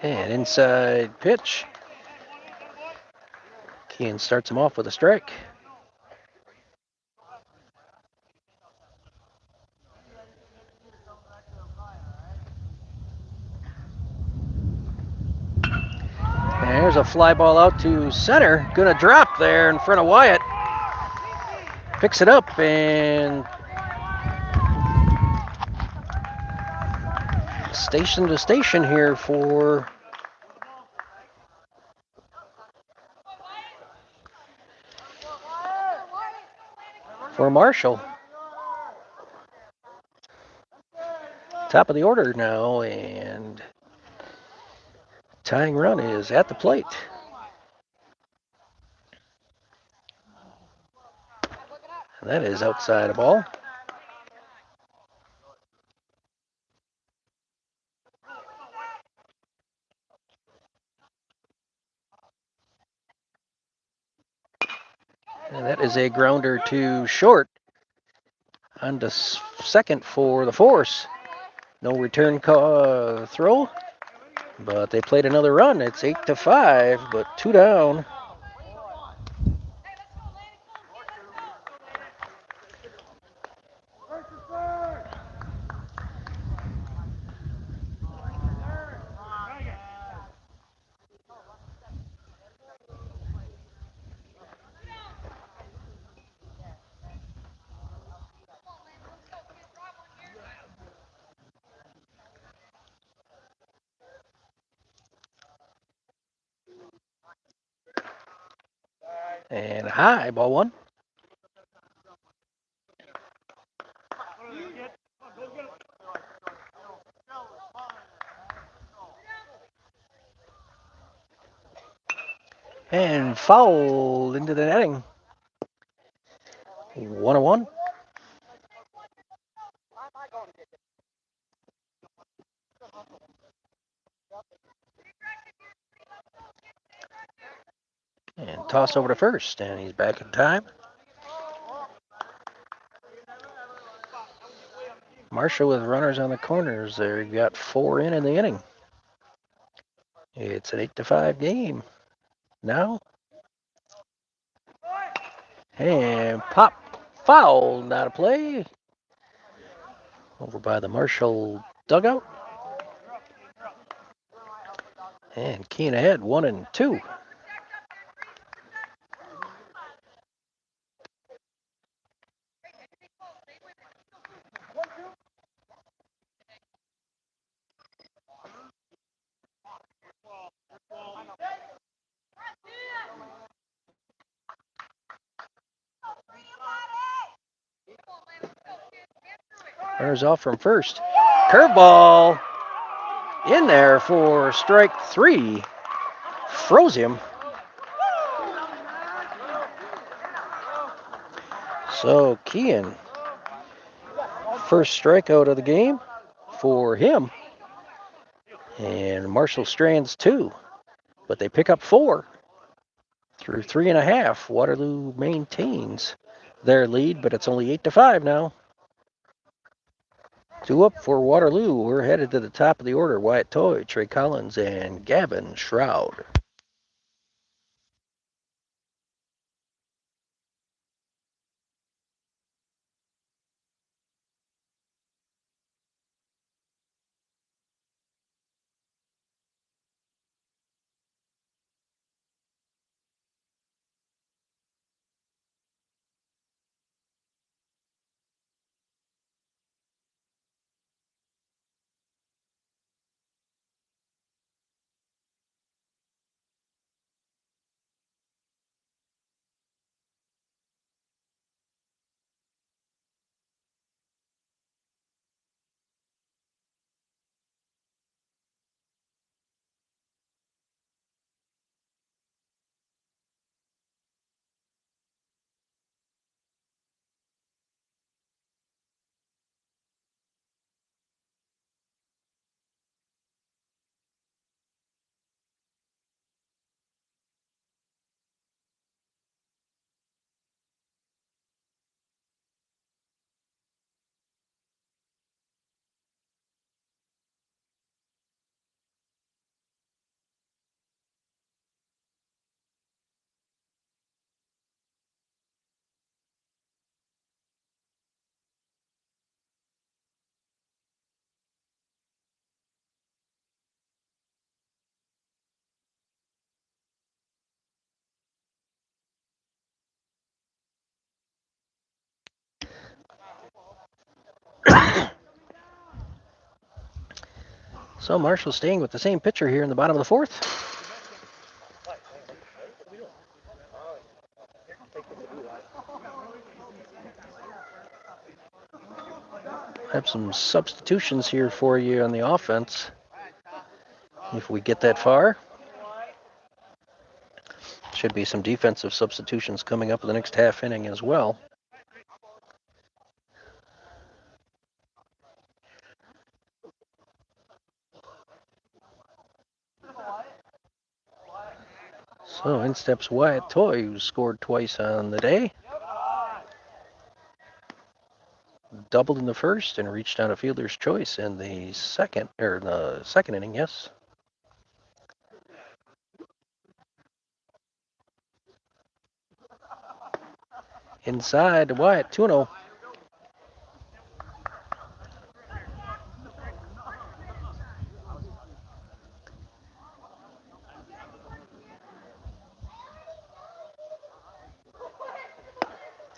Speaker 1: And inside pitch. Kian starts him off with a strike. And there's a fly ball out to center. Gonna drop there in front of Wyatt. Picks it up and station to station here for Marshall. Top of the order now, and tying run is at the plate. And that is outside a ball. And that is a grounder to short. On to second for the Force. No return throw, but they played another run. It's 8-5, but two down. And high, ball one. And foul into the netting. 1-1. And toss over to first, and he's back in time. Marshall with runners on the corners. There, you got 4 in the inning. It's an 8-5 game. Now, and pop, foul, not a play. Over by the Marshall dugout. And Keene ahead, 1-2. Runners off from first. Curveball in there for strike 3. Froze him. So Keene, first strikeout of the game for him. And Marshall strands 2. But they pick up 4 through 3.5. Waterloo maintains their lead, but it's only 8-5 now. 2 up for Waterloo. We're headed to the top of the order. Wyatt Toy, Trey Collins, and Gavin Shroud. So Marshall staying with the same pitcher here in the bottom of the 4th. Have some substitutions here for you on the offense, if we get that far. Should be some defensive substitutions coming up in the next half inning as well. So in steps Wyatt Toy, who scored twice on the day. Doubled in the first and reached on a fielder's choice in the second inning, yes. Inside to Wyatt, 2-0.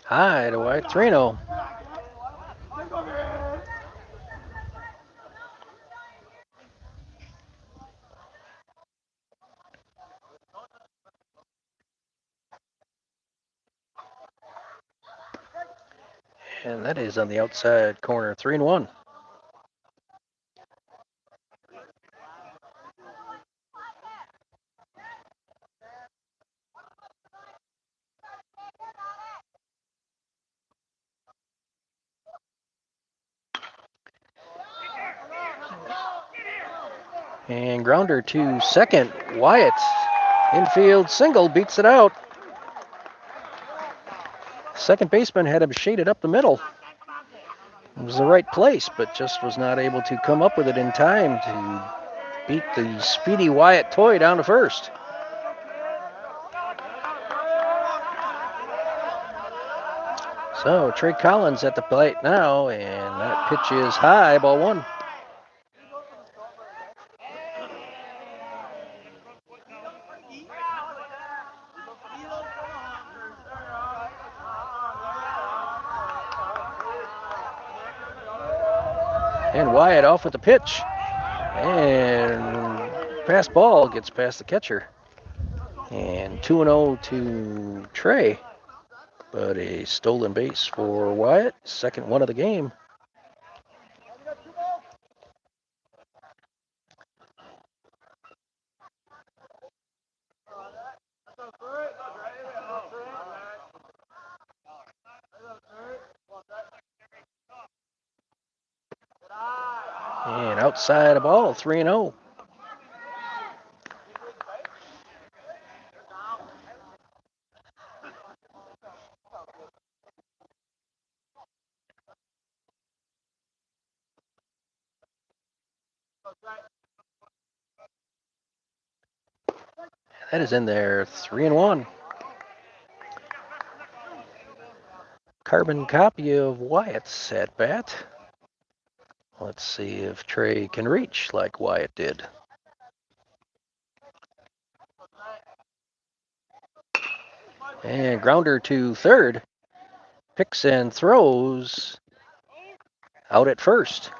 Speaker 1: High to Wyatt, 3-0. And that is on the outside corner, 3-1. And grounder to second. Wyatt, infield single, beats it out. Second baseman had him shaded up the middle. It was the right place, but just was not able to come up with it in time to beat the speedy Wyatt Toy down to first. So Trey Collins at the plate now, and that pitch is high, ball one. And Wyatt off with the pitch. And pass ball gets past the catcher. And 2-0 to Trey. But a stolen base for Wyatt. Second one of the game. And outside a ball, 3-0. That is in there, 3-1. Carbon copy of Wyatt's at bat. Let's see if Trey can reach like Wyatt did. And grounder to third. Picks and throws out at first.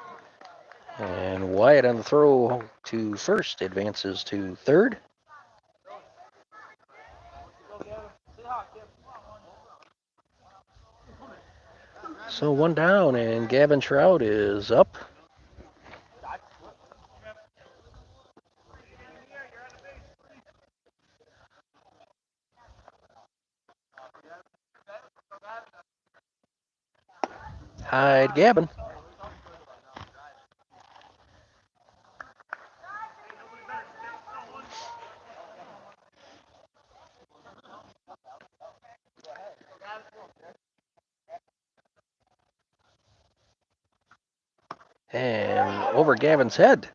Speaker 1: And Wyatt on the throw to first advances to third. So one down, and Gavin Trout is up. Hide Gavin. And over Gavin's head.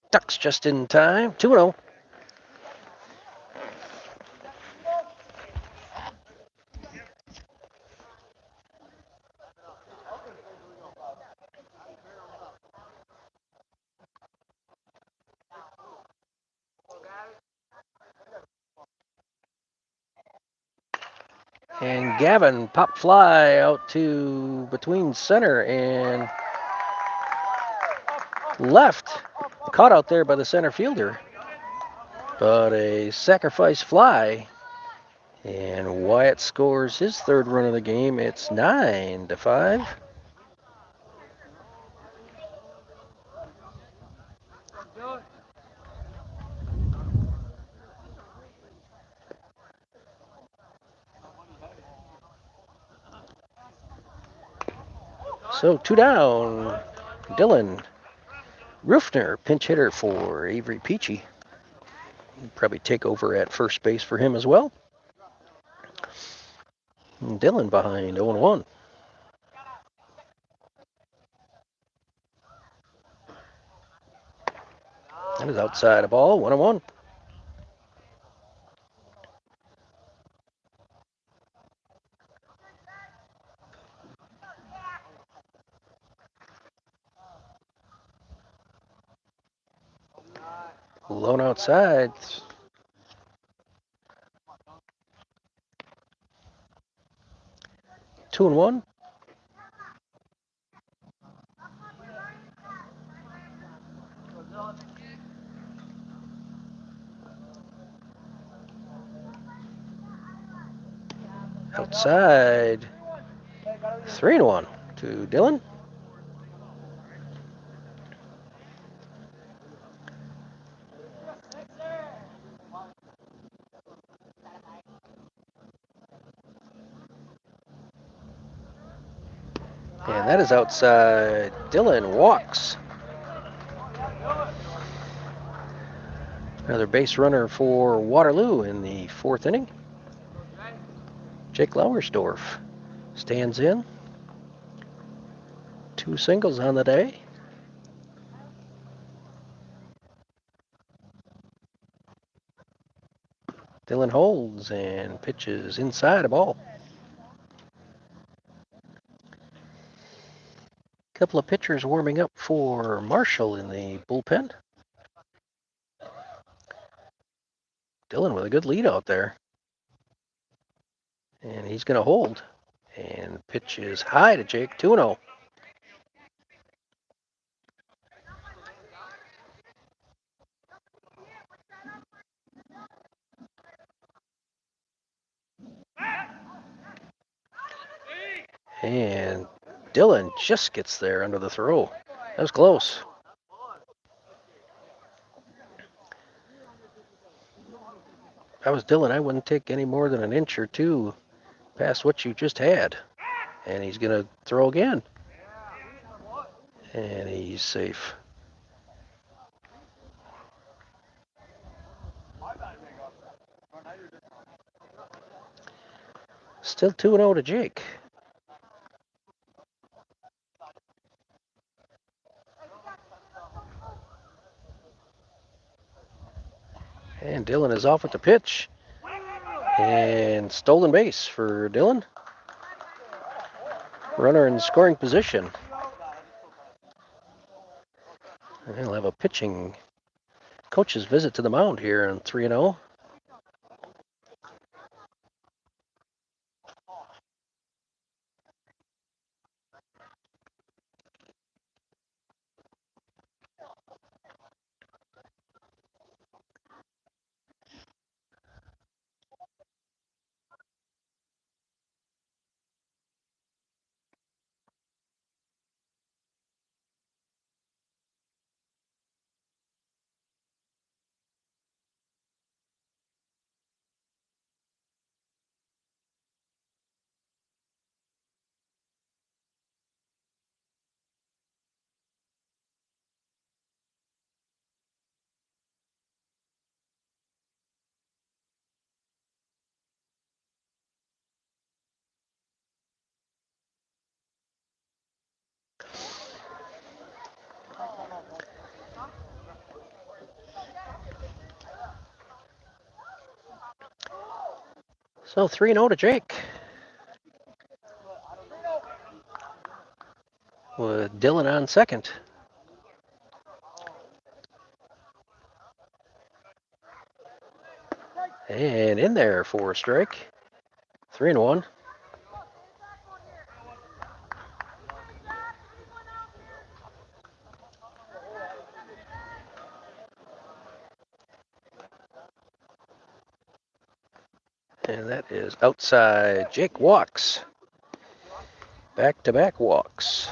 Speaker 1: Ducks just in time. 2-0. And Gavin pop fly out to between center and left. Caught out there by the center fielder. But a sacrifice fly. And Wyatt scores his third run of the game. It's 9-5. So two down. Dylan Rufner, pinch hitter for Avery Peachy. Probably take over at first base for him as well. And Dylan behind 0-1. That is outside a ball, 1-1. Lone outside. Two and one. Outside. 3-1 to Dylan. And that is outside. Dylan walks. Another base runner for Waterloo in the 4th inning. Jake Lauersdorf stands in. 2 singles on the day. Dylan holds and pitches inside a ball. Couple of pitchers warming up for Marshall in the bullpen. Dylan with a good lead out there. And he's going to hold. And pitches high to Jake, 2-0. And Dylan just gets there under the throw. That was close. If I was Dylan, I wouldn't take any more than an inch or two past what you just had. And he's going to throw again. And he's safe. Still 2-0 to Jake. And Dylan is off with the pitch. And stolen base for Dylan. Runner in scoring position. And he'll have a pitching coach's visit to the mound here in 3-0. So 3-0 to Jake. With Dylan on second. And in there for a strike. 3-1. And that is outside. Jake walks. Back-to-back walks.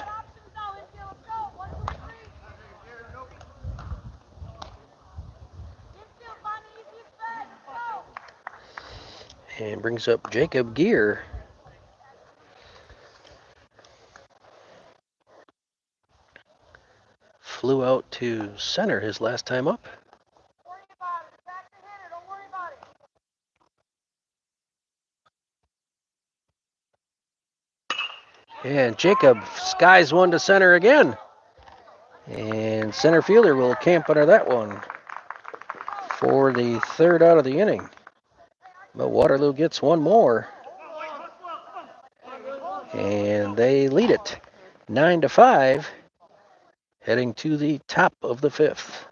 Speaker 1: And brings up Jacob Gear. Flew out to center his last time up. And Jacob skies one to center again. And center fielder will camp under that one for the 3rd out of the inning. But Waterloo gets one more. And they lead it 9-5, heading to the top of the 5th.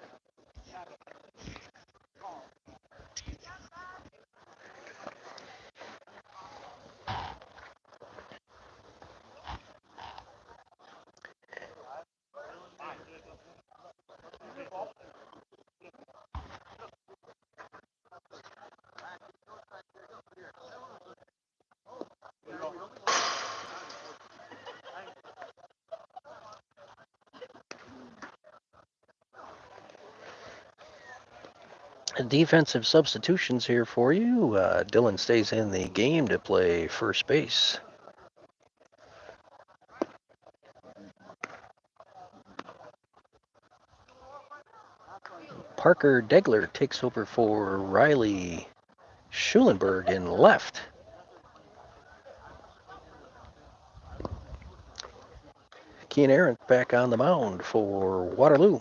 Speaker 1: Defensive substitutions here for you. Dylan stays in the game to play first base. Parker Degler takes over for Riley Schulenberg in left. Kean Arendt back on the mound for Waterloo.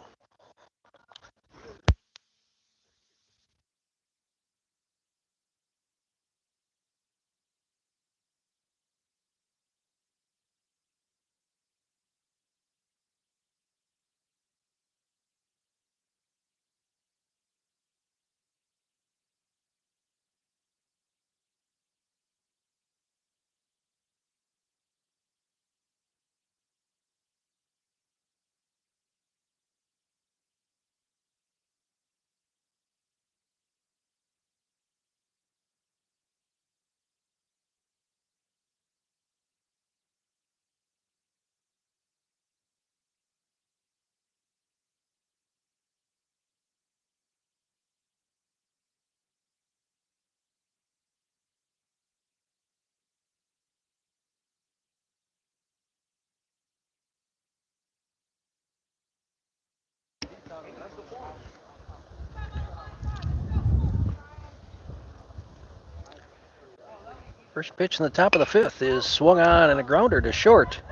Speaker 1: First pitch in the top of the fifth is swung on and a grounder to short.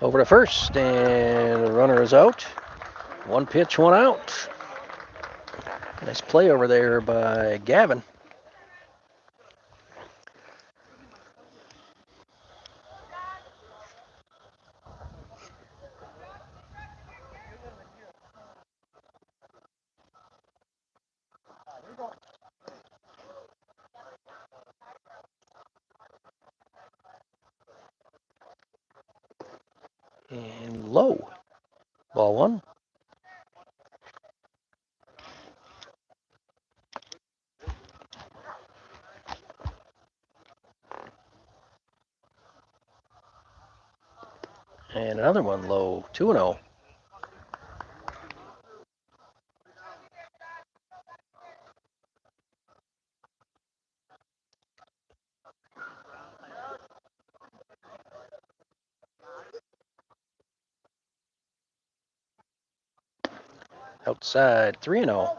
Speaker 1: Over to first, and the runner is out. One pitch, one out. Nice play over there by Gavin. And low. Ball one. And another one low. 2-0. Outside 3-0.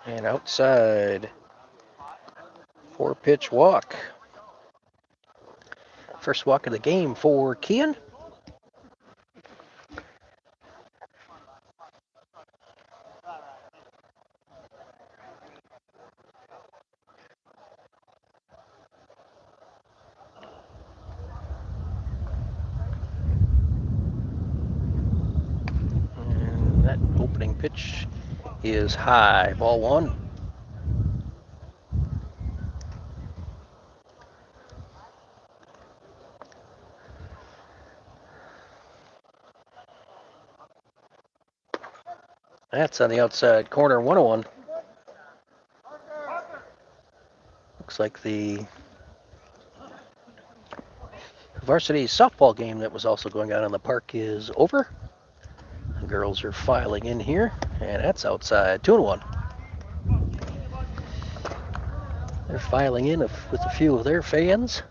Speaker 1: And outside. 4-pitch walk. First walk of the game for Kean. And that opening pitch is high. Ball one. That's on the outside corner, 1-1. Looks like the varsity softball game that was also going on in the park is over. The girls are filing in here, and that's outside, 2-1. They're filing in with a few of their fans.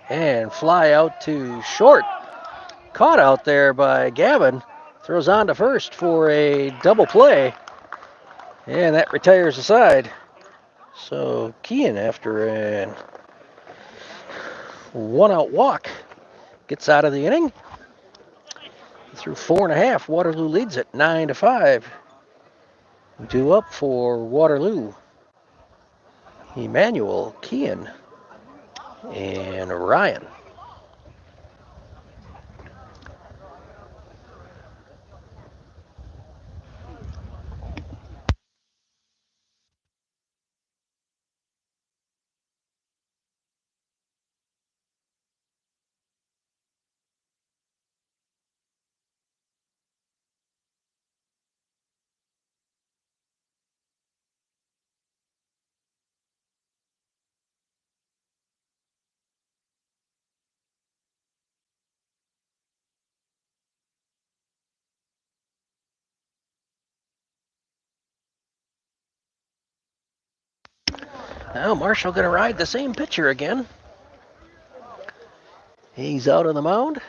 Speaker 1: And fly out to short. Caught out there by Gavin. Throws on to first for a double play. And that retires the side. So Kean, after a one-out walk, gets out of the inning. Through 4.5, Waterloo leads it 9-5. Due up for Waterloo, Emmanuel, Kean, and Ryan. Now Marshall going to ride the same pitcher again. He's out on the mound.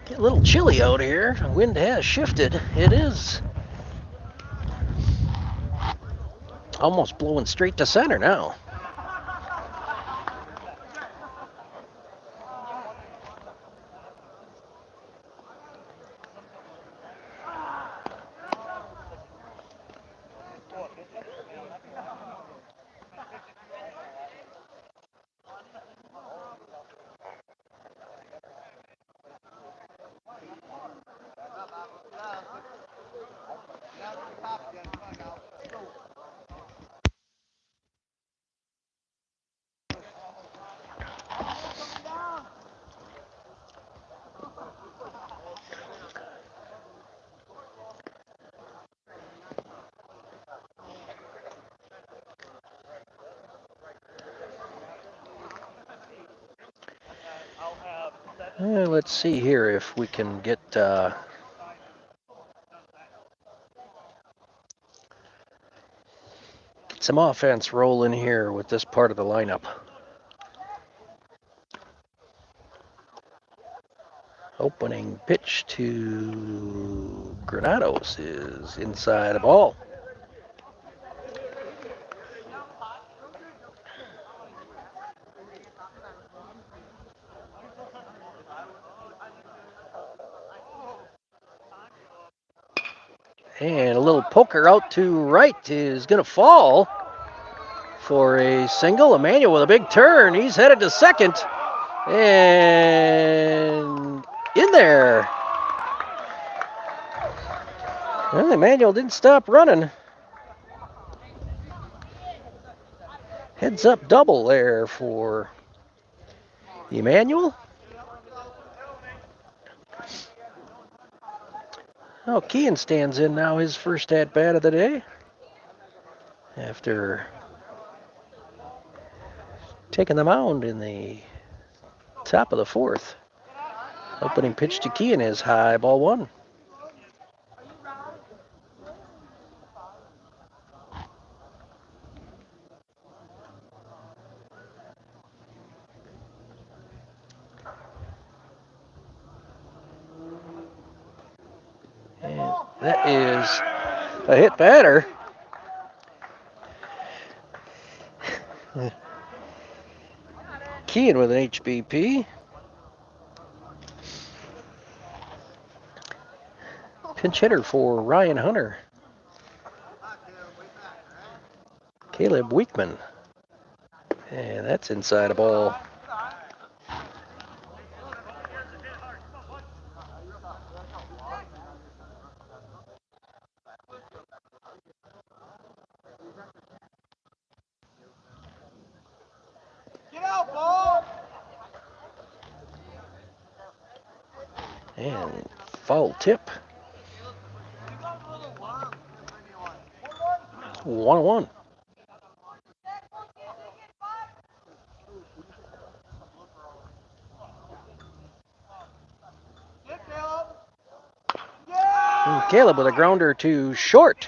Speaker 1: Get a little chilly out here. The wind has shifted. It is almost blowing straight to center now. Let's see here if we can get some offense rolling here with this part of the lineup. Opening pitch to Granados is inside the ball. And a little poker out to right is going to fall for a single. Emmanuel with a big turn. He's headed to second. And in there. Well, Emmanuel didn't stop running. Heads up double there for Emmanuel. Oh, Kean stands in now, his first at-bat of the day. After taking the mound in the top of the fourth. Opening pitch to Kean is high, ball one. And that is a hit batter. Kean with an HBP. Pinch hitter for Ryan Hunter. Caleb Weekman. And that's inside a ball. And foul tip. 1-1. And Caleb with a grounder to short.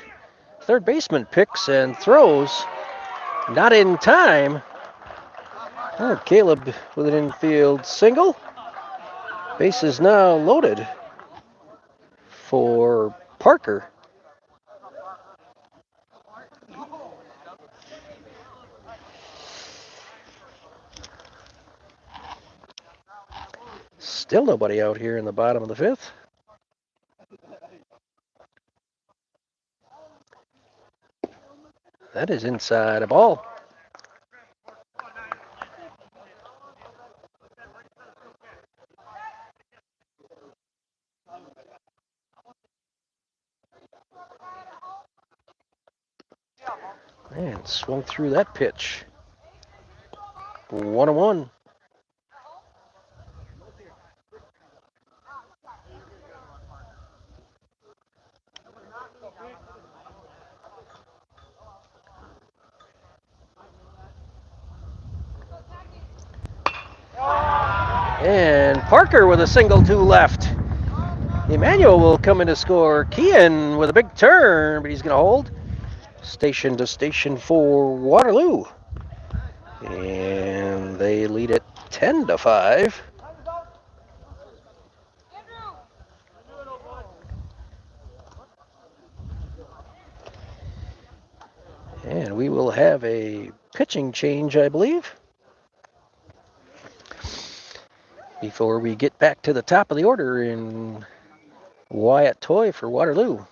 Speaker 1: Third baseman picks and throws. Not in time. Oh, Caleb with an infield single. Base is now loaded for Parker. Still nobody out here in the bottom of the fifth. That is inside a ball. And swung through that pitch. 1-1. And Parker with a single to left. Emmanuel will come in to score. Kean with a big turn, but he's going to hold. Station to station for Waterloo. And they lead it 10-5. And we will have a pitching change, I believe, before we get back to the top of the order in Wyatt Toy for Waterloo.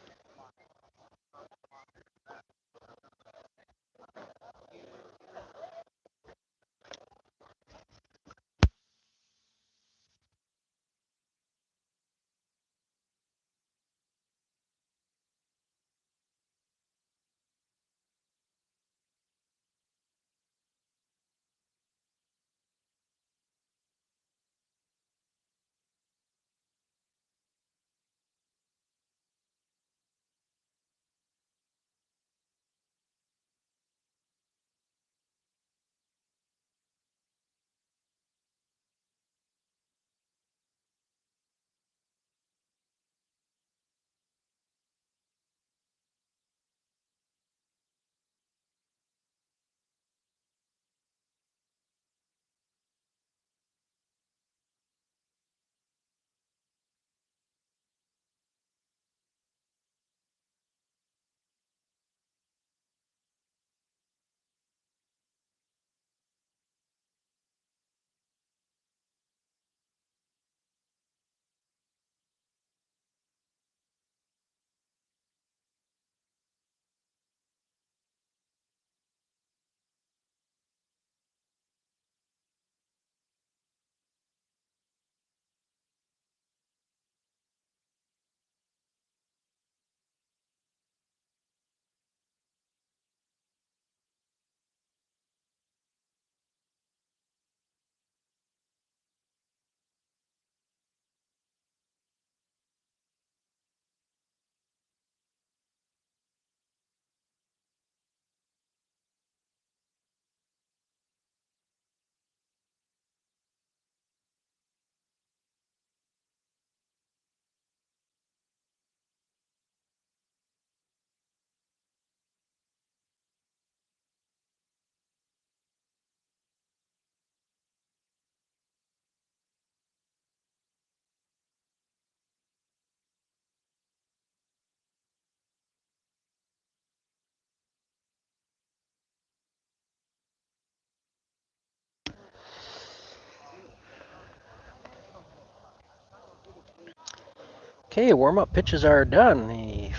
Speaker 1: Okay, warm-up pitches are done. The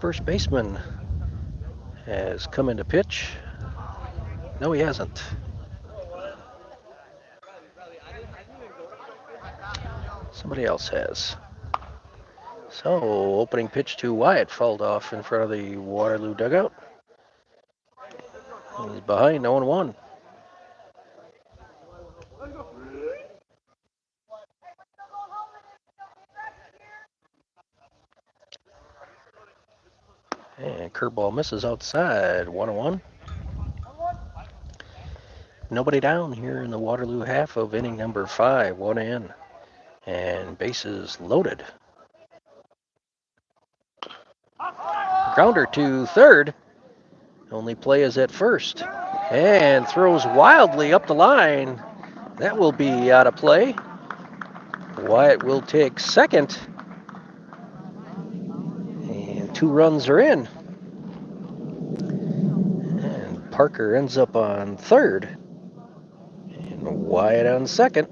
Speaker 1: first baseman has come into pitch. No, he hasn't. Somebody else has. So, opening pitch to Wyatt fouled off in front of the Waterloo dugout. He's behind 0-1. And curveball misses outside, 1-1. Nobody down here in the Waterloo half of inning number 5, 1 in. And bases loaded. Grounder to third. Only play is at first. And throws wildly up the line. That will be out of play. Wyatt will take second. And 2 runs are in. And Parker ends up on third. And Wyatt on second.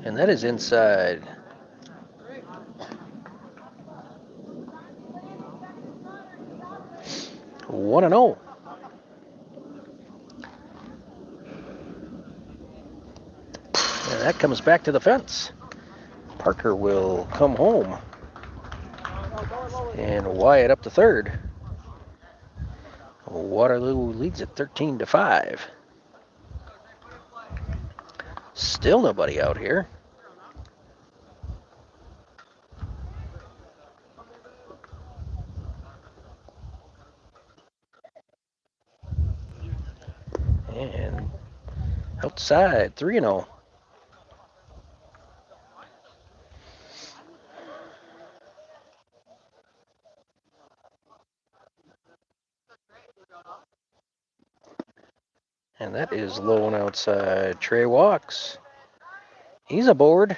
Speaker 1: And that is inside. One and 0. And that comes back to the fence. Parker will come home. And Wyatt up to third. Waterloo leads at 13-5. Still nobody out here. And outside, 3-0. And that is low and outside. Trey walks. He's aboard.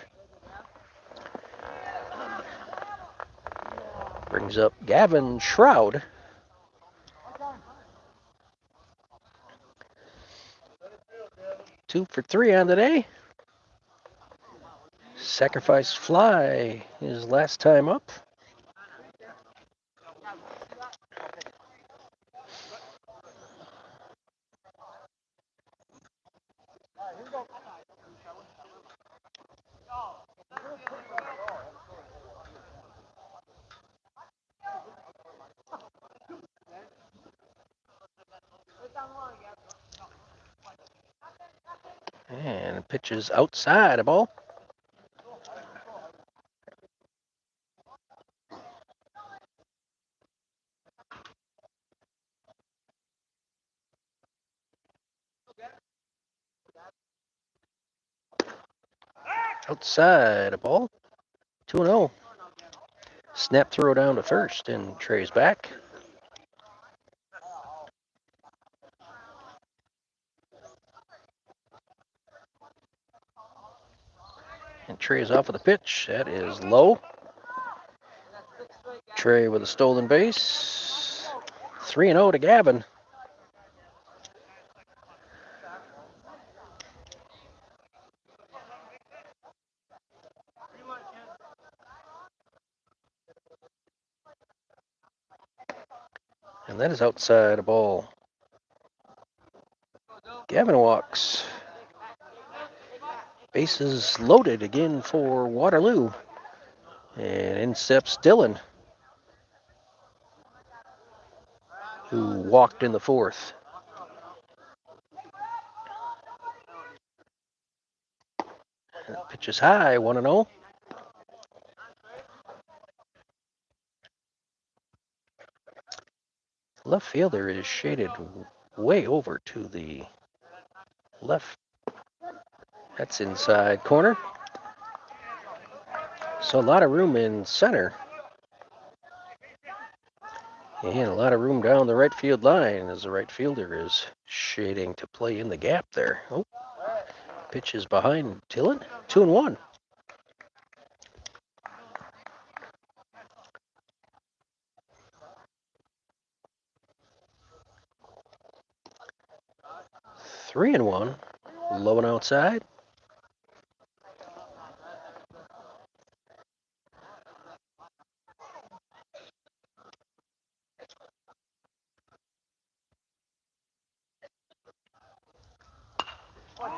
Speaker 1: Brings up Gavin Shroud. Two for 3 on the day. Sacrifice fly his last time up. And pitches outside a ball. Outside a ball. 2-0. Snap throw down to first, and Trey's back. And Trey's off of the pitch. That is low. Trey with a stolen base. 3-0 to Gavin. And that is outside a ball. Gavin walks. Bases loaded again for Waterloo. And in steps Dylan, who walked in the fourth. And the pitch is high, 1-0. Left fielder is shaded way over to the left. That's inside corner. So a lot of room in center. And a lot of room down the right field line as the right fielder is shading to play in the gap there. Oh, pitch is behind Dylan. 2-1. Three and 1. Low and outside.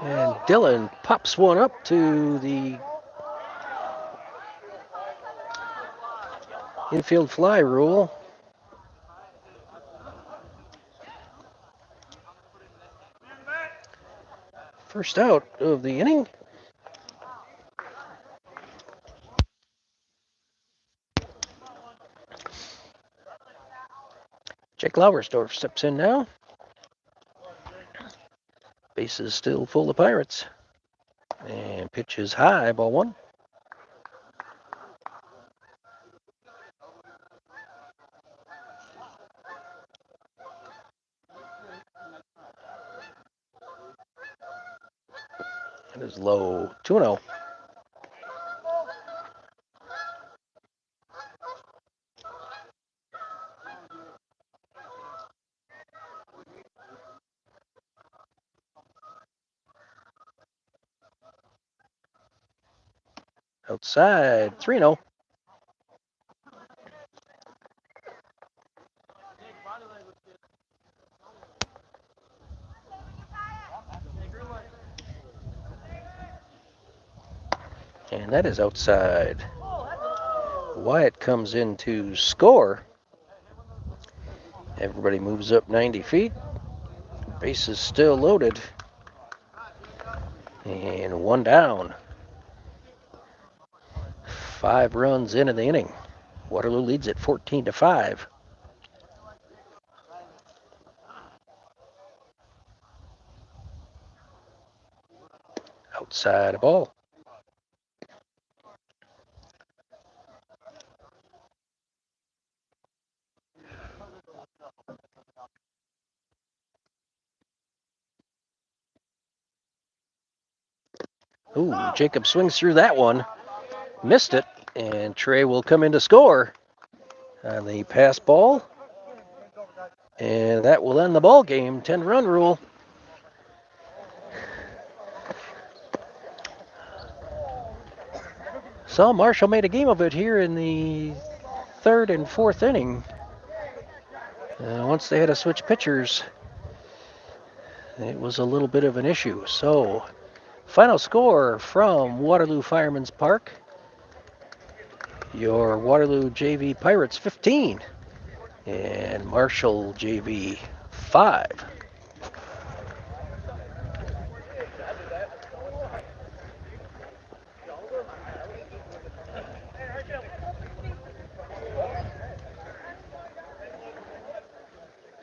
Speaker 1: And Dylan pops one up to the infield fly rule. First out of the inning. Jake Lauersdorf steps in now. Base is still full of Pirates. And pitch is high, ball 1. It is low, 2-0. Outside, 3-0. And that is outside. Wyatt comes in to score. Everybody moves up 90 feet. Base is still loaded. And one down. 5 runs into the inning. Waterloo leads it 14-5. Outside a ball. Ooh, Jacob swings through that one. Missed it, and Trey will come in to score on the pass ball. And that will end the ball game. 10-run rule. So Marshall made a game of it here in the 3rd and 4th inning. Once they had to switch pitchers, it was a little bit of an issue. So final score from Waterloo Fireman's Park. Your Waterloo JV Pirates 15 and Marshall JV 5.